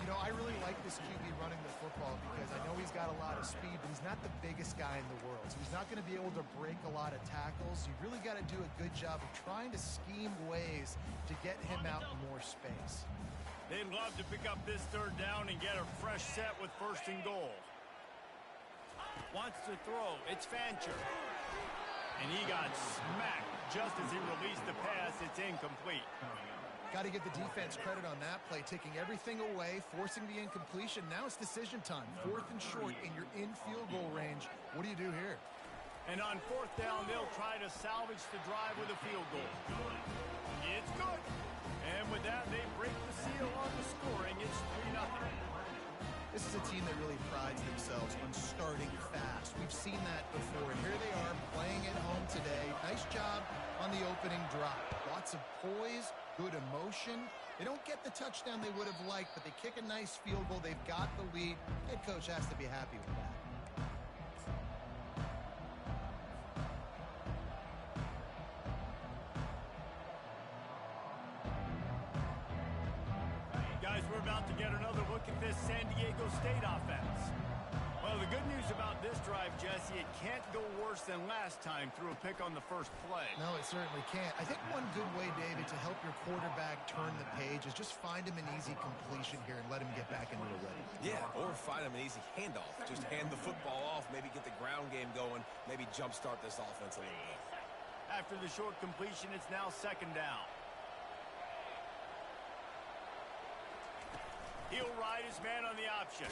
You know, I really like this QB running the football because I know he's got a lot of speed, but he's not the biggest guy in the world. So he's not going to be able to break a lot of tackles. You really got to do a good job of trying to scheme ways to get him out in more space. They'd love to pick up this third down and get a fresh set with 1st and goal. Wants to throw. It's Fancher. And he got smacked just as he released the pass. It's incomplete. Got to give the defense credit on that play, taking everything away, forcing the incompletion. Now it's decision time. 4th and short, and you're in field goal range. What do you do here? And on 4th down, they'll try to salvage the drive with a field goal. It's good. And with that, they break the seal on the scoring. It's 3-0. This is a team that really prides themselves on starting fast. We've seen that before. And here they are playing at home today. Nice job on the opening drive. Lots of poise, good emotion. They don't get the touchdown they would have liked, but they kick a nice field goal. They've got the lead. Head coach has to be happy with that. Guys, we're about to get another look at this San Diego State offense. Well, the good news about this drive, Jesse, it can't go worse than last time through a pick on the first play. No, it certainly can't. I think one good way, David, to help your quarterback turn the page is just find him an easy completion here and let him get back into the rhythm. Yeah, or find him an easy handoff. Just hand the football off, maybe get the ground game going, maybe jumpstart this offense a little bit. After the short completion, it's now 2nd down. He'll ride his man on the option.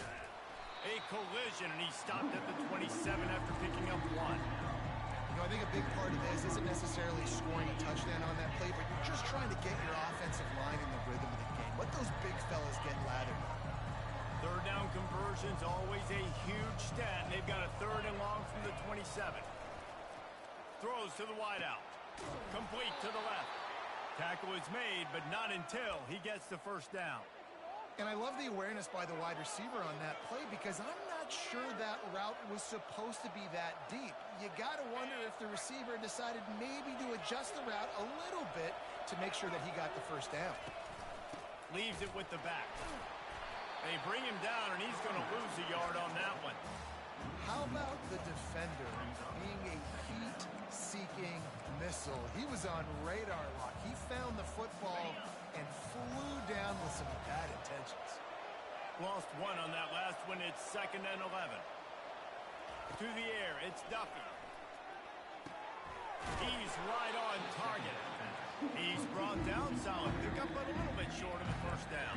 A collision, and he stopped at the 27 after picking up 1. You know, I think a big part of this isn't necessarily scoring a touchdown on that play, but you're just trying to get your offensive line in the rhythm of the game. Let those big fellas get lathered up. 3rd down conversions, always a huge stat. And they've got a 3rd and long from the 27. Throws to the wideout. Complete to the left. Tackle is made, but not until he gets the first down. And I love the awareness by the wide receiver on that play because I'm not sure that route was supposed to be that deep. You got to wonder if the receiver decided maybe to adjust the route a little bit to make sure that he got the first down. Leaves it with the back. They bring him down, and he's going to lose a yard on that one. How about the defender being a heat-seeking missile? He was on radar lock. He found the football and flew down with some bad intentions. Lost one on that last one. It's 2nd and 11. To the air, it's Duffy. He's right on target. He's brought down solid. Pick up but a little bit short of the first down.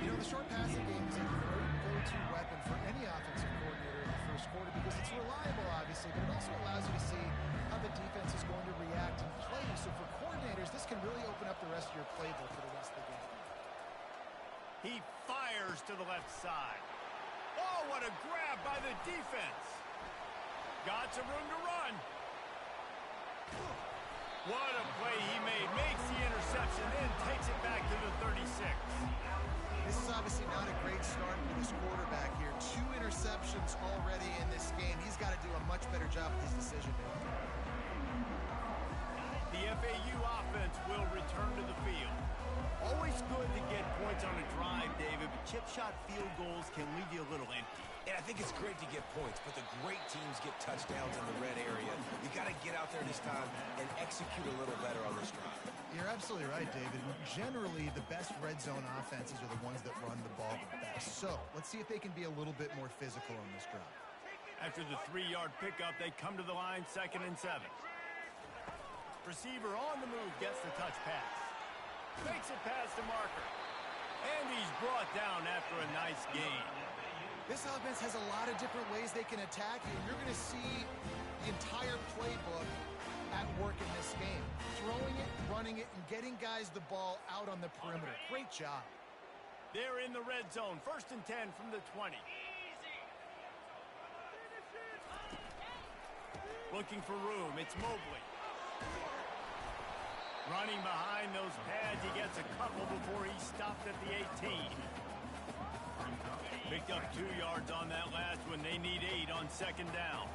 You know, the short passing game is a great go-to weapon for any offensive coordinator in the first quarter because it's reliable, obviously, but it also allows you to see how the defense is going to react and play. So for coordinators, this can really open up the rest of your playbook for the rest of the game. He fires to the left side. Oh, what a grab by the defense. Got some room to run. What a play he made. Makes the interception, then takes it back to the 36. This is obviously not a great start for this quarterback here. 2 interceptions already in this game. He's got to do a much better job with his decision-making. The FAU offense will return to the field. Always good to get points on a drive, David, but chip shot field goals can leave you a little empty. And I think it's great to get points, but the great teams get touchdowns in the red area. You got to get out there this time and execute a little better on this drive. You're absolutely right, David. Generally, the best red zone offenses are the ones that run the ball the best. So, let's see if they can be a little bit more physical on this drive. After the 3-yard pickup, they come to the line 2nd and 7. Receiver on the move gets the touch pass. Makes it past the marker. And he's brought down after a nice gain. This offense has a lot of different ways they can attack you. You're going to see the entire playbook at work in this game. Throwing it, running it, and getting guys the ball out on the perimeter. Great job. They're in the red zone. 1st and 10 from the 20. Looking for room. It's Mobley. Running behind those pads. He gets a couple before he stopped at the 18. Picked up 2 yards on that last one. They need 8 on 2nd down.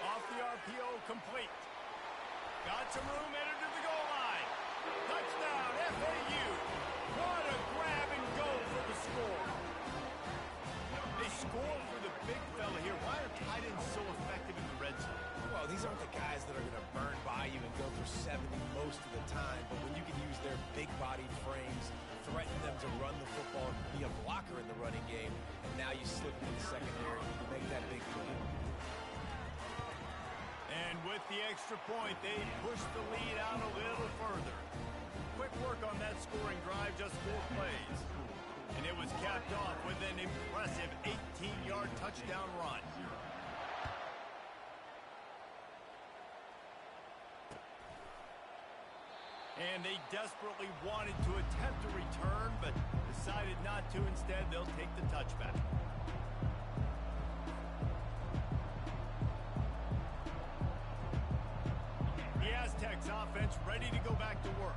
Off the RPO, complete. Got some room, entered to the goal line. Touchdown, FAU. What a grab and go for the score. They score for the big fella here. Why are tight ends so effective in the red zone? Well, these aren't the guys that are going to burn by you and go for 70 most of the time, but when you can use their big-bodied frames, threaten them to run the football and be a blocker in the running game, and now you slip into the secondary and you make that big play. And with the extra point, they push the lead out a little further. Quick work on that scoring drive, just 4 plays. And it was capped off with an impressive 18-yard touchdown run. And they desperately wanted to attempt a return, but decided not to. Instead, they'll take the touchback. The Aztecs offense ready to go back to work.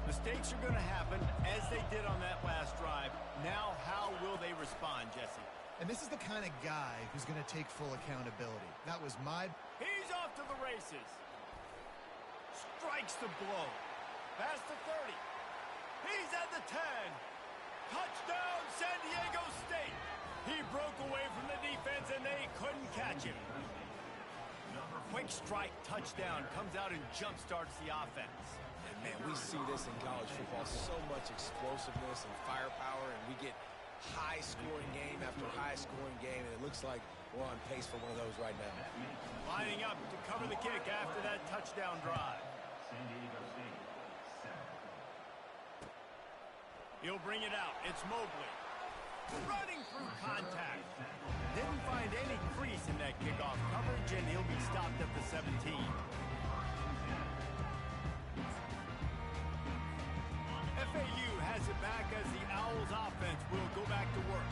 Mistakes are going to happen, as they did on that last drive. Now, how will they respond, Jesse? And this is the kind of guy who's going to take full accountability. That was my... He's off to the races. Strikes the blow. Past the 30. He's at the 10. Touchdown, San Diego State. He broke away from the defense, and they couldn't catch him. Quick strike touchdown comes out and jump-starts the offense. And, man, we see this in college football. So much explosiveness and firepower, and we get high-scoring game after high-scoring game, and it looks like we're on pace for one of those right now. Lining up to cover the kick after that touchdown drive. San Diego State, 7. He'll bring it out. It's Mobley. Running through contact. Didn't find any crease in that kickoff coverage, and he'll be stopped at the 17. FAU has it back as the Owls offense will go back to work.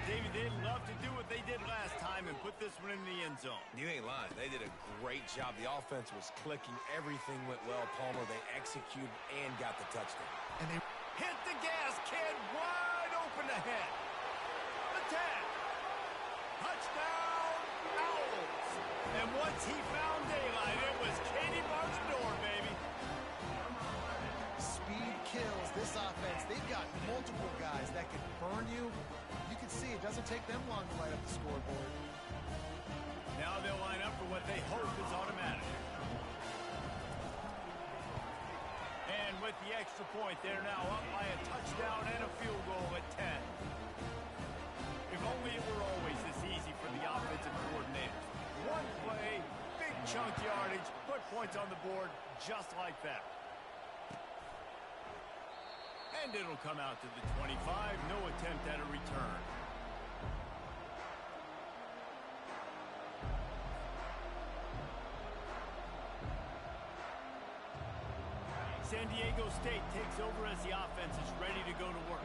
David, they'd love to do what they did last time and put this one in the end zone. You ain't lying. They did a great job. The offense was clicking. Everything went well, Palmer. They executed and got the touchdown. And they hit the gas, kid. Wide open ahead. The 10. Touchdown, Owls. And once he found daylight, it was Katie bar the door, baby. speed kills this offense. They've got multiple guys that can burn you. You can see it doesn't take them long to light up the scoreboard. Now they'll line up for what they hope is automatic. And with the extra point, they're now up by a touchdown and a field goal at 10. If only it were always this easy for the offensive coordinator. One play, big chunk yardage, put points on the board just like that. And it'll come out to the 25. No attempt at a return. San Diego State takes over as the offense is ready to go to work.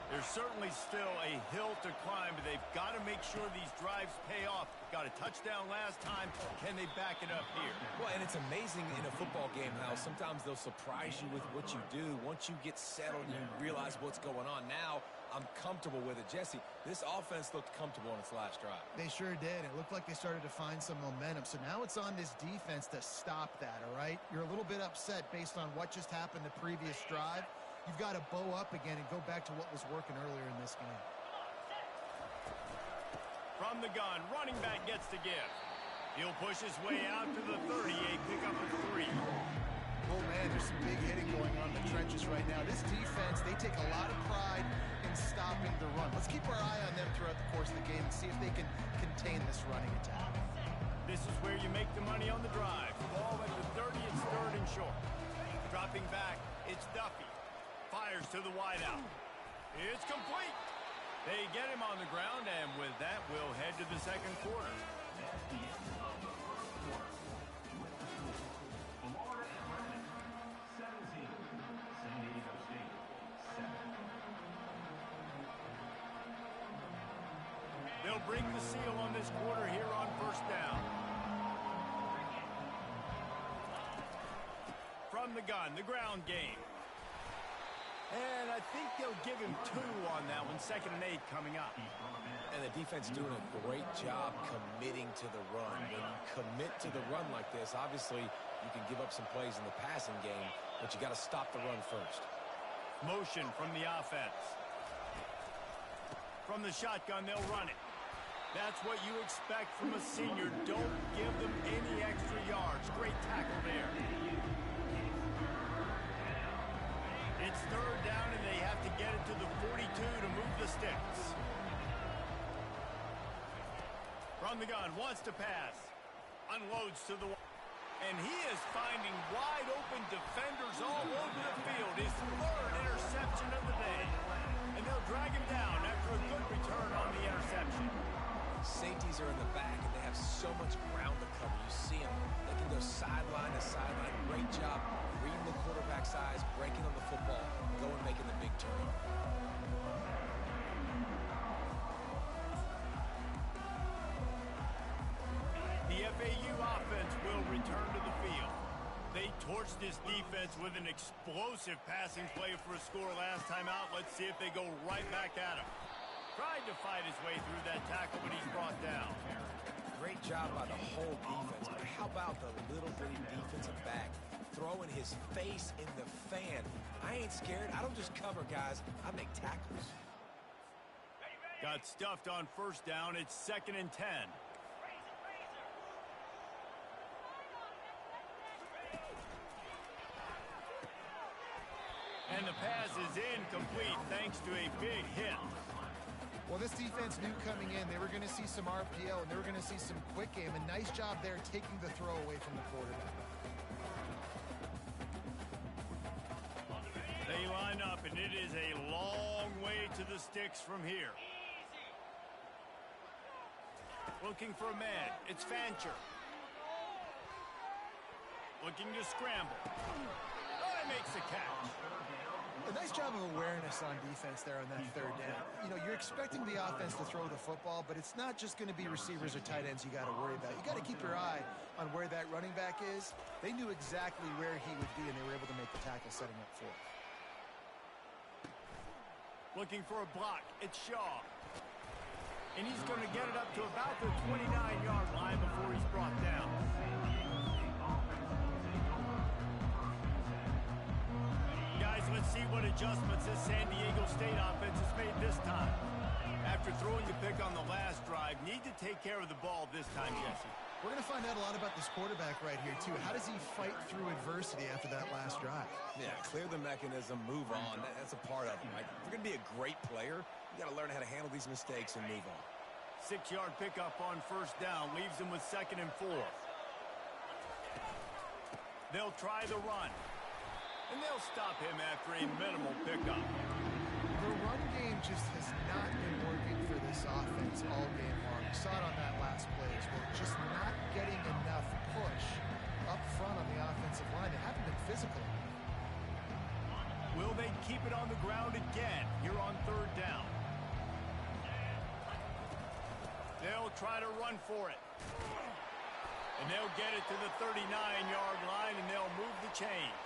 There's certainly still a hill to climb, but they've got to make sure these drives pay off. Got a touchdown last time. Can they back it up here? Well, and it's amazing in a football game how sometimes they'll surprise you with what you do. Once you get settled and you realize what's going on. Now, I'm comfortable with it. Jesse, this offense looked comfortable on its last drive. They sure did. It looked like they started to find some momentum. So now it's on this defense to stop that, all right? You're a little bit upset based on what just happened the previous drive. You've got to bow up again and go back to what was working earlier in this game. From the gun, running back gets to give. He'll push his way out to the 38, pick up a 3. Oh, man, there's some big hitting going on in the trenches right now. This defense, they take a lot of pride in stopping the run. Let's keep our eye on them throughout the course of the game and see if they can contain this running attack. This is where you make the money on the drive. Ball at the 30, it's third and short. Dropping back, it's Duffy. Fires to the wideout. It's complete. They get him on the ground, and with that, we'll head to the second quarter. That's the end of the first quarter. Florida Atlantic 17, San Diego State 7. They'll break the seal on this quarter here on first down. From the gun, the ground game. And I think they'll give him 2 on that one. 2nd and 8 coming up. And the defense doing a great job committing to the run. When you commit to the run like this, obviously you can give up some plays in the passing game, but you got to stop the run first. Motion from the offense. From the shotgun, they'll run it. That's what you expect from a senior. Don't give them any extra yards. Great tackle there. It's third down, and they have to get it to the 42 to move the sticks. From the gun, wants to pass. Unloads to the... And he is finding wide-open defenders all over the field. His 3rd interception of the day. And they'll drag him down after a good return on the interception. Safeties are in the back, and they have so much ground to cover. You see them. They can go sideline to sideline. Great job reading the quarterback's eyes, breaking on the football, going making the big turn. The FAU offense will return to the field. They torched this defense with an explosive passing play for a score last time out. Let's see if they go right back at him. Tried to fight his way through that tackle, but he's brought down. Great job by the whole defense. But how about the little bitty defensive back throwing his face in the fan? I ain't scared. I don't just cover guys. I make tackles. Got stuffed on first down. It's 2nd and 10. And the pass is incomplete thanks to a big hit. Well, this defense knew coming in they were going to see some RPO and they were going to see some quick game. A nice job there taking the throw away from the quarterback. They line up, and it is a long way to the sticks from here. Looking for a man. It's Fancher. Looking to scramble. Oh, he makes the catch. A nice job of awareness on defense there on that third down. You know, you're expecting the offense to throw the football, but it's not just going to be receivers or tight ends you got to worry about. You got to keep your eye on where that running back is. They knew exactly where he would be, and they were able to make the tackle setting up for him. Looking for a block. It's Shaw. And he's going to get it up to about the 29-yard line before he's brought down. Guys, let's see what adjustments this San Diego State offense has made this time. After throwing the pick on the last drive, need to take care of the ball this time, Jesse. We're going to find out a lot about this quarterback right here, too. How does he fight through adversity after that last drive? Yeah, clear the mechanism, move on. That's a part of it, right? If you're going to be a great player, you got to learn how to handle these mistakes and move on. 6-yard pickup on first down leaves him with 2nd and 4. They'll try the run. And they'll stop him after a minimal pickup. The run game just has not been working for this offense all game long. You saw it on that last play as well. Just not getting enough push up front on the offensive line. They haven't been physical. Will they keep it on the ground again here on third down? They'll try to run for it. And they'll get it to the 39-yard line, and they'll move the chains.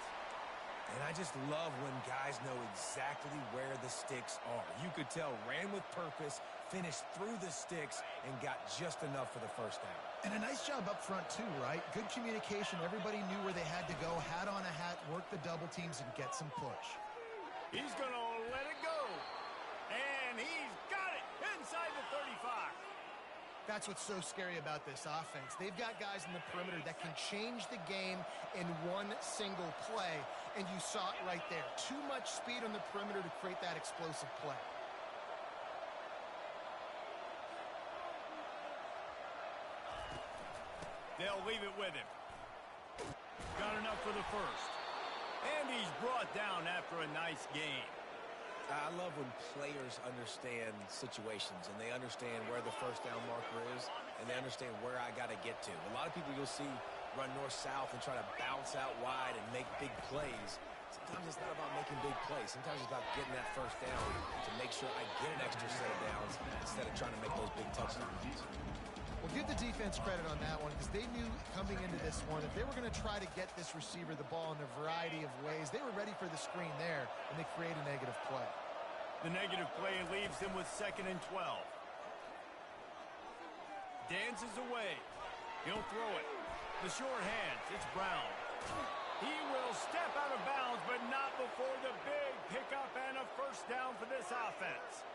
And I just love when guys know exactly where the sticks are. You could tell, ran with purpose, finished through the sticks, and got just enough for the first down. And a nice job up front, too, right? Good communication. Everybody knew where they had to go, hat on a hat, work the double teams, and get some push. He's going to let it go. And he's got it inside the 35. That's what's so scary about this offense. They've got guys in the perimeter that can change the game in one single play, and you saw it right there. Too much speed on the perimeter to create that explosive play. They'll leave it with him. Got enough for the first. And he's brought down after a nice game. I love when players understand situations and they understand where the first down marker is and they understand where I got to get to. A lot of people you'll see run north-south and try to bounce out wide and make big plays. Sometimes it's not about making big plays. Sometimes it's about getting that first down to make sure I get an extra set of downs instead of trying to make those big touchdowns. Well, give the defense credit on that one because they knew coming into this one that they were going to try to get this receiver the ball in a variety of ways. They were ready for the screen there, and they create a negative play. The negative play leaves him with 2nd and 12. Dances away. He'll throw it. The short hands. It's Brown. He will step out of bounds, but not before the big pickup and a first down for this offense.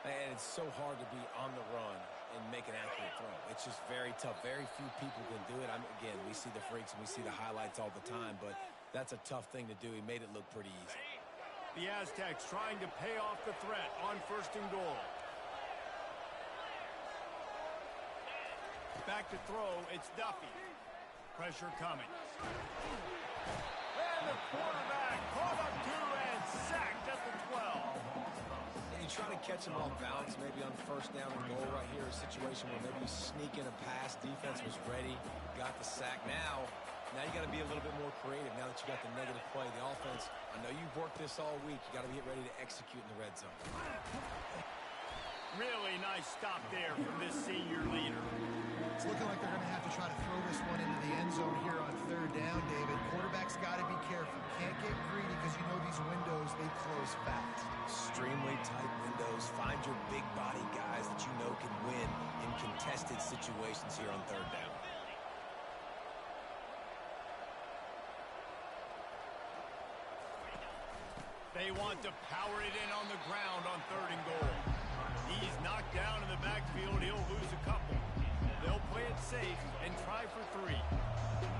And it's so hard to be on the run and make an accurate throw. It's just very tough. Very few people can do it. Again, we see the freaks and we see the highlights all the time, but that's a tough thing to do. He made it look pretty easy. The Aztecs trying to pay off the threat on 1st and goal. Back to throw, it's Duffy. Pressure coming. And the quarterback caught up to and sacked at the 12. And you try to catch him off balance, maybe on 1st down and goal right here, a situation where maybe you sneak in a pass, defense was ready, got the sack. Now you got to be a little bit more creative now that you got the negative play. The offense, I know you've worked this all week. You got to get ready to execute in the red zone. Really nice stop there from this senior leader. It's looking like they're going to have to try to throw this one into the end zone here on 3rd down, David. Quarterback's got to be careful. Can't get greedy because you know these windows, they close fast. Extremely tight windows. Find your big body guys that you know can win in contested situations here on 3rd down. They want to power it in on the ground on 3rd and goal. He's knocked down in the backfield. He'll lose a couple. They'll play it safe and try for 3.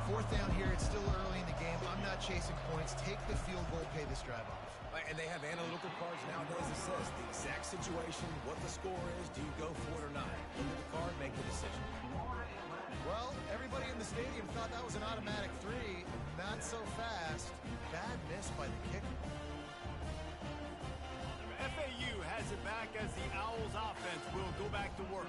4th down here. It's still early in the game. I'm not chasing points. Take the field goal, pay this drive off. And they have analytical cards nowadays that says the exact situation, what the score is, do you go for it or not? Look at the card, make the decision. Well, everybody in the stadium thought that was an automatic 3. Not so fast. Bad miss by the kicker. FAU has it back as the Owls offense will go back to work.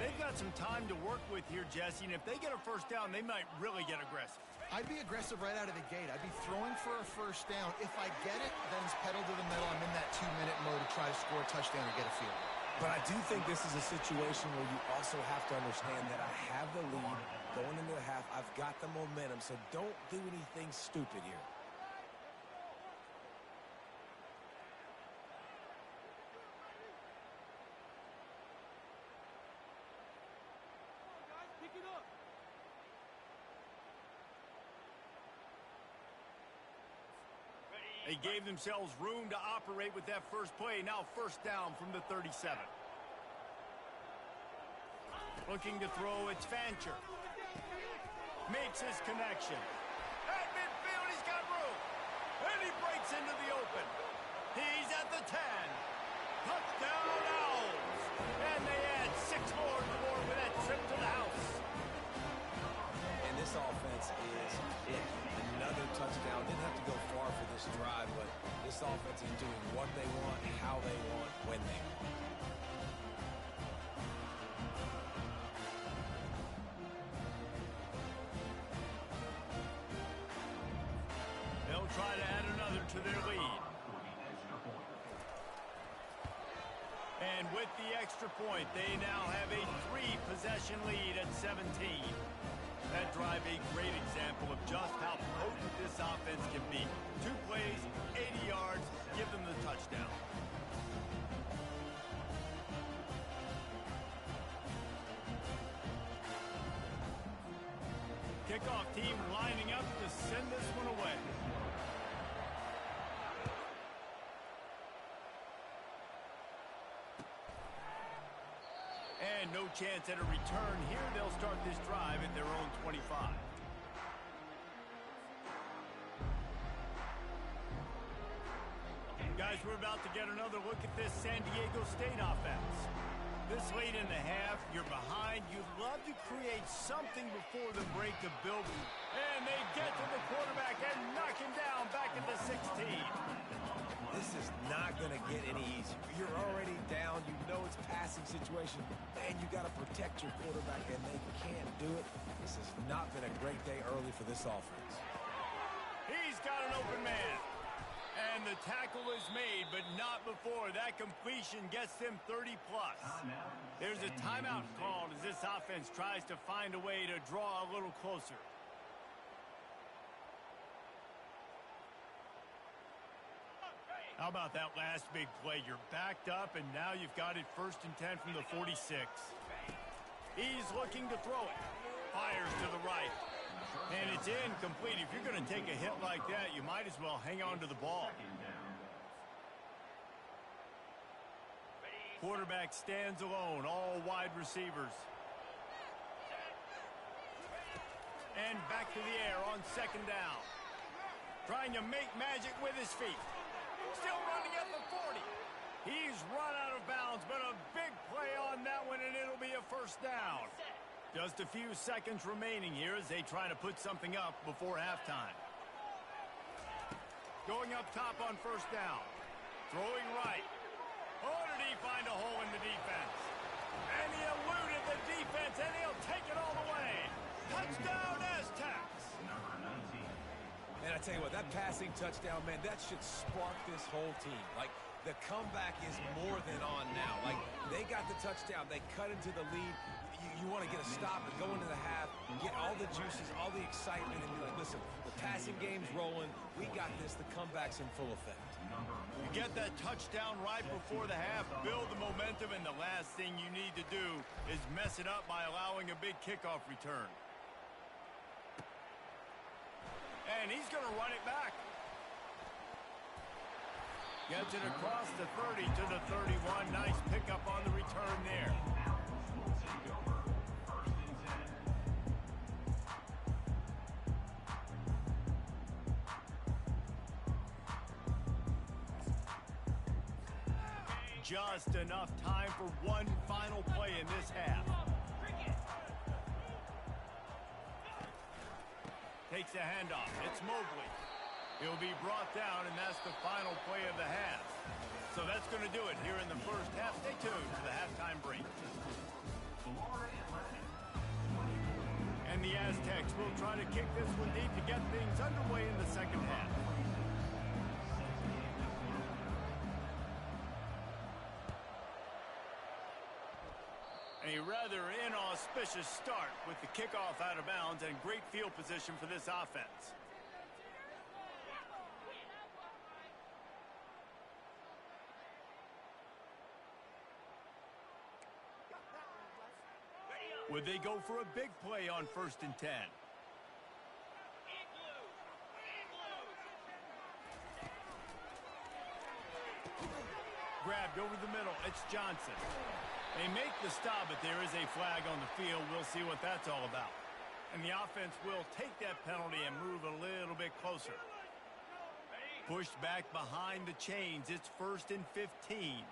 They've got some time to work with here, Jesse, and if they get a first down, they might really get aggressive. I'd be aggressive right out of the gate. I'd be throwing for a first down. If I get it, then it's pedal to the metal. I'm in that 2-minute mode to try to score a touchdown or get a field. But I do think this is a situation where you also have to understand that I have the lead going into the half. I've got the momentum, so don't do anything stupid here. They gave themselves room to operate with that first play. Now first down from the 37. Looking to throw, it's Fancher. Makes his connection. At midfield, he's got room. And he breaks into the open. He's at the 10. Touchdown Owls. And they add 6 more to the board with that trip to the house. And this offense is it. Another touchdown. Didn't have to go far for this drive, but this offense is doing what they want, how they want, when they want. They'll try to add another to their lead. And with the extra point, they now have a 3-possession lead at 17. That drive a great example of just how potent this offense can be. 2 plays, 80 yards, give them the touchdown. Kickoff team lining up to send this one away. And no chance at a return here. They'll start this drive at their own 25. Guys, we're about to get another look at this San Diego State offense. This late in the half, you're behind. You'd love to create something before the break to build. And they get to the quarterback and knock him down back at the 16. This is not going to get any easier. You're already down. You know it's passing situation. And you got to protect your quarterback, and they can't do it. This has not been a great day early for this offense. He's got an open man. And the tackle is made, but not before. That completion gets them 30-plus. There's a timeout called as this offense tries to find a way to draw a little closer. How about that last big play? You're backed up, and now you've got it 1st and 10 from the 46. He's looking to throw it. Fires to the right. And it's incomplete. If you're going to take a hit like that, you might as well hang on to the ball. Quarterback stands alone, all wide receivers. And back to the air on 2nd down. Trying to make magic with his feet. Still running at the 40. He's run out of bounds, but a big play on that one, and it'll be a 1st down. Just a few seconds remaining here as they try to put something up before halftime. Going up top on 1st down. Throwing right. Oh, did he find a hole in the defense? And he eluded the defense, and he'll take it all the way. Touchdown, Aztecs. And I tell you what, that passing touchdown, man, that should spark this whole team. Like, the comeback is more than on now. Like, they got the touchdown. They cut into the lead. You want to get a stop and go into the half, get all the juices, all the excitement, and be like, listen, the passing game's rolling. We got this. The comeback's in full effect. You get that touchdown right before the half, build the momentum, and the last thing you need to do is mess it up by allowing a big kickoff return. And he's going to run it back. Gets it across the 30 to the 31. Nice pickup on the return there. Just enough time for one final play in this half. Takes a handoff. It's Mobley. He'll be brought down, and that's the final play of the half. So that's going to do it here in the first half. Stay tuned for the halftime break. And the Aztecs will try to kick this one deep to get things underway in the second half. A rather inauspicious start with the kickoff out of bounds and great field position for this offense. Would they go for a big play on 1st and 10? Grabbed over the middle. It's Johnson. They make the stop, but there is a flag on the field. We'll see what that's all about. And the offense will take that penalty and move a little bit closer. Pushed back behind the chains. It's 1st and 15.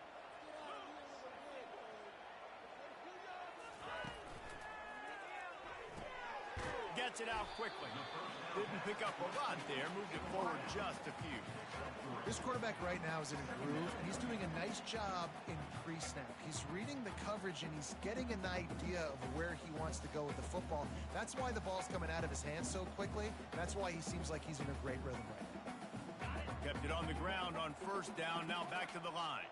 Gets it out quickly. Didn't pick up a lot there. Moved it forward just a few. This quarterback right now is in a groove, and he's doing a nice job in pre-snap. He's reading the coverage, and he's getting an idea of where he wants to go with the football. That's why the ball's coming out of his hands so quickly. That's why he seems like he's in a great rhythm right now. Kept it on the ground on 1st down. Now back to the line.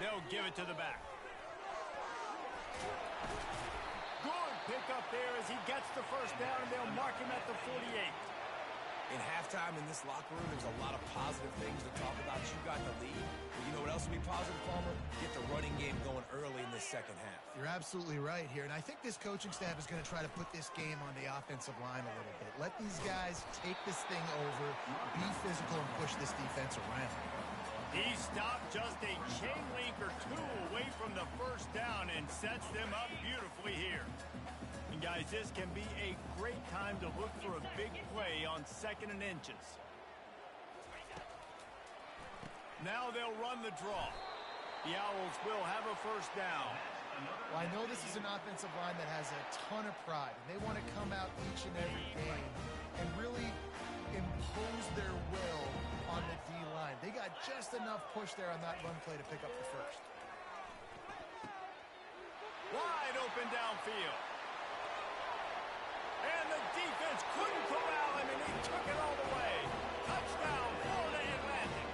They'll give it to the back. Good pick up there as he gets the 1st down, and they'll mark him at the 48. In halftime in this locker room, there's a lot of positive things to talk about. You got the lead. But you know what else will be positive, Palmer? Get the running game going early in this second half. You're absolutely right here, and I think this coaching staff is going to try to put this game on the offensive line a little bit. Let these guys take this thing over, be physical, and push this defense around. He stopped just a chain link or two away from the 1st down and sets them up beautifully here. And guys, this can be a great time to look for a big play on 2nd and inches. Now they'll run the draw. The Owls will have a 1st down. Well, I know this is an offensive line that has a ton of pride, and they want to come out each and every game and really impose their will on the D-line. They got just enough push there on that run play to pick up the 1st. Wide open downfield. And the defense couldn't corral him, and he took it all the way. Touchdown, Florida Atlantic.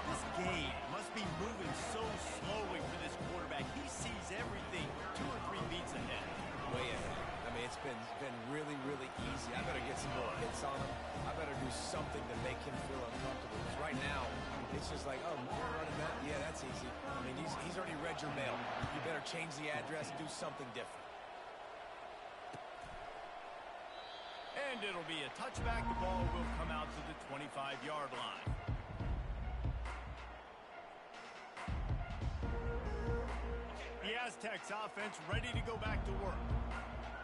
This game must be moving so slowly for this quarterback. He sees everything 2 or 3 beats ahead. Way ahead. I mean, it's been really, really easy. I better get some more hits on him. I better do something to make him feel uncomfortable. Because right now, it's just like, oh, you're running that? Yeah, that's easy. I mean, he's already read your mail. You better change the address and do something different. And it'll be a touchback. The ball will come out to the 25-yard line. The Aztecs offense ready to go back to work.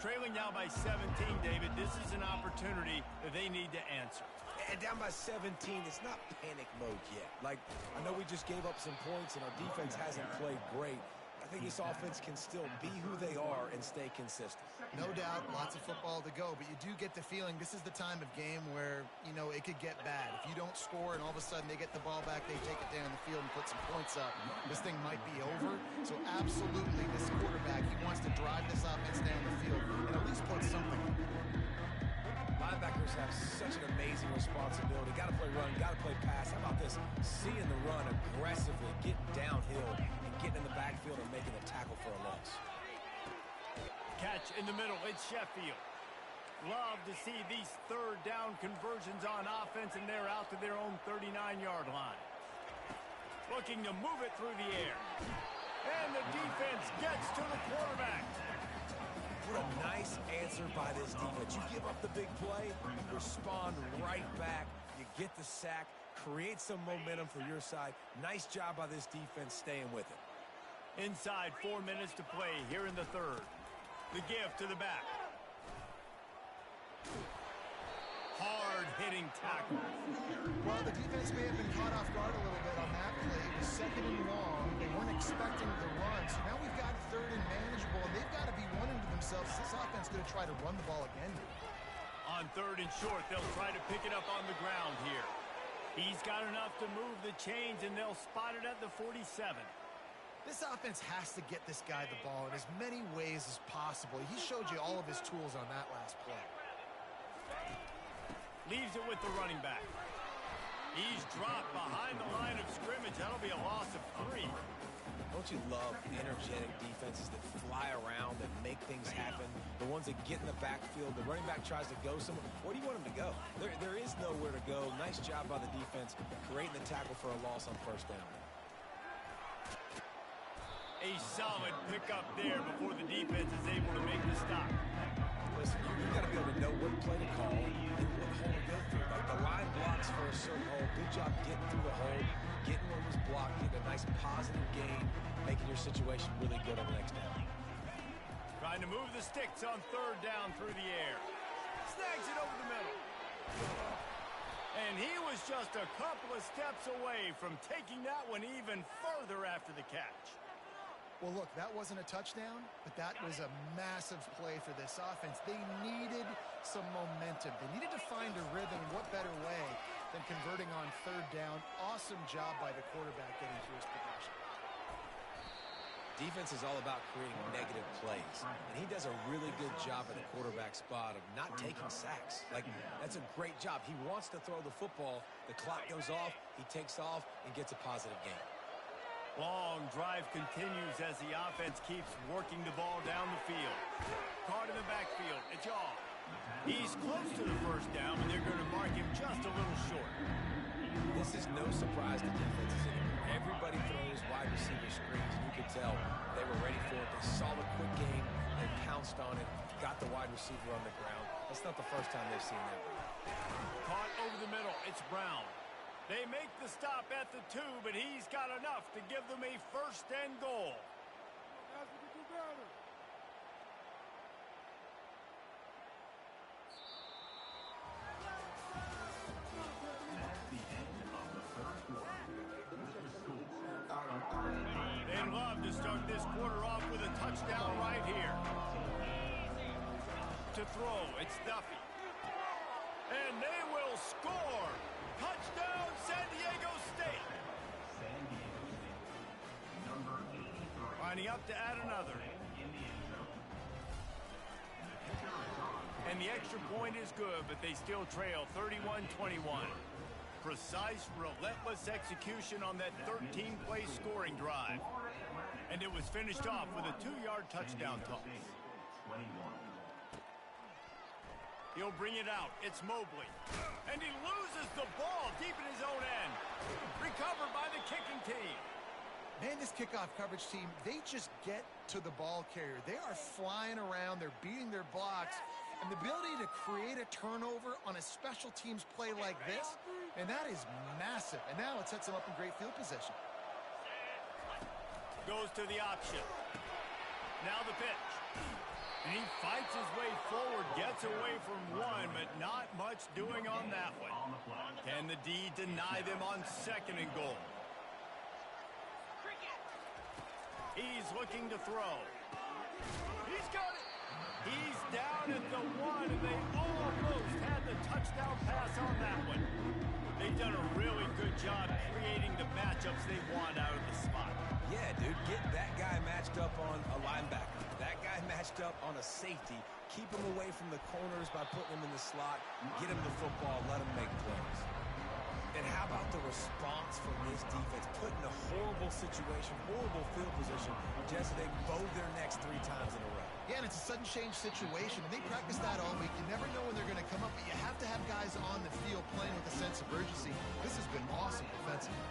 Trailing now by 17, David. This is an opportunity that they need to answer. And down by 17, it's not panic mode yet. Like, I know we just gave up some points and our defense hasn't played great. I think this offense can still be who they are and stay consistent. No doubt, lots of football to go, but you do get the feeling this is the time of game where, you know, it could get bad. If you don't score and all of a sudden they get the ball back, they take it down the field and put some points up, this thing might be over. So absolutely, this quarterback, he wants to drive this offense down the field and at least put something up. Linebackers have such an amazing responsibility. Got to play run, got to play pass. How about this? Seeing the run aggressively, getting downhill, and getting in the backfield and making a tackle for a loss. Catch in the middle. It's Sheffield. Love to see these 3rd down conversions on offense, and they're out to their own 39-yard line. Looking to move it through the air. And the defense gets to the quarterback. What a nice answer by this defense. You give up the big play, respond right back, you get the sack, create some momentum for your side. Nice job by this defense staying with it. Inside 4 minutes to play here in the 3rd. The give to the back. Hard-hitting tackle. Well, the defense may have been caught off guard a little bit on that play. It was 2nd and long. They weren't expecting the run. So now we've got 3rd and manageable, and they've got to be wondering to themselves, is this offense going to try to run the ball again? On 3rd and short, they'll try to pick it up on the ground here. He's got enough to move the chains, and they'll spot it at the 47. This offense has to get this guy the ball in as many ways as possible. He showed you all of his tools on that last play. Leaves it with the running back. He's dropped behind the line of scrimmage. That'll be a loss of 3. Don't you love energetic defenses that fly around, that make things happen? The ones that get in the backfield, the running back tries to go somewhere. Where do you want him to go? There is nowhere to go. Nice job by the defense, creating the tackle for a loss on first down. A solid pickup there before the defense is able to make the stop. Listen, you got to be able to know what play to call and what hole to go through. Like the line blocks for a certain hole. Good job getting through the hole, getting what was blocked, getting a nice positive gain, making your situation really good on the next down. Trying to move the sticks on third down through the air. Snags it over the middle. And he was just a couple of steps away from taking that one even further after the catch. Well, look, that wasn't a touchdown, but that was a massive play for this offense. They needed some momentum. They needed to find a rhythm. What better way than converting on third down? Awesome job by the quarterback getting through his progression. Defense is all about creating negative plays, and he does a really good job at the quarterback spot of not taking sacks. Like, that's a great job. He wants to throw the football. The clock goes off, he takes off, and gets a positive gain. Long drive continues as the offense keeps working the ball down the field. Caught in the backfield. It's off. He's close to the first down, but they're going to mark him just a little short. This is no surprise to defenses anymore. Everybody throws wide receiver screens, and you could tell they were ready for it. They saw the quick game. They pounced on it, got the wide receiver on the ground. That's not the first time they've seen that. Caught over the middle. It's Brown. They make the stop at the 2, but he's got enough to give them a first and goal. They'd love to start this quarter off with a touchdown right here. To throw, it's Duffy. And they will score. Touchdown, San Diego State. San Diego State. Number 83. Lining up to add another. And the extra point is good, but they still trail 31-21. Precise, relentless execution on that 13-play scoring drive. And it was finished off with a 2-yard touchdown toss. 21. He'll bring it out. It's Mobley. And he loses the ball deep in his own end. Recovered by the kicking team. Man, this kickoff coverage team, they just get to the ball carrier. They are flying around. They're beating their blocks. And the ability to create a turnover on a special teams play like this, and that is massive. And now it sets them up in great field position. Goes to the option. Now the pitch. And he fights his way forward, gets away from one, but not much doing on that one. Can the D deny them on second and goal? He's looking to throw. He's got it. He's down at the 1, and they almost had the touchdown pass on that one. They've done a really good job creating the matchups they want out of the spot. Yeah, dude, get that guy matched up on a linebacker. That guy matched up on a safety. Keep him away from the corners by putting him in the slot. Get him the football. Let him make plays. And how about the response from this defense? Put in a horrible situation, horrible field position, just so they bow their necks 3 times in a row. Yeah, and it's a sudden change situation, and they practice that all week. You never know when they're going to come up, but you have to have guys on the field playing with a sense of urgency. This has been awesome defensively.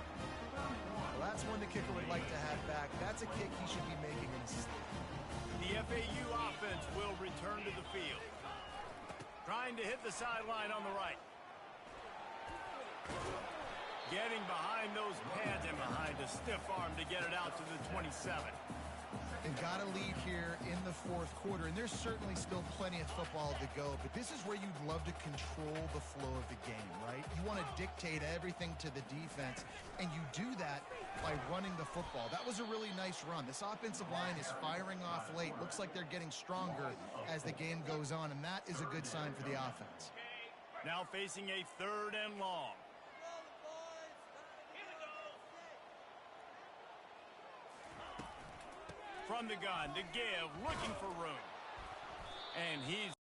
Well, that's one the kicker would like to have back. That's a kick he should be making in his sleep. The FAU offense will return to the field. Trying to hit the sideline on the right. Getting behind those pads and behind a stiff arm to get it out to the 27. They've got a lead here in the fourth quarter, and there's certainly still plenty of football to go, but this is where you'd love to control the flow of the game, right? You want to dictate everything to the defense, and you do that by running the football. That was a really nice run. This offensive line is firing off late. Looks like they're getting stronger as the game goes on, and that is a good sign for the offense. Now facing a 3rd and long. from the gun to give, looking for room. And he's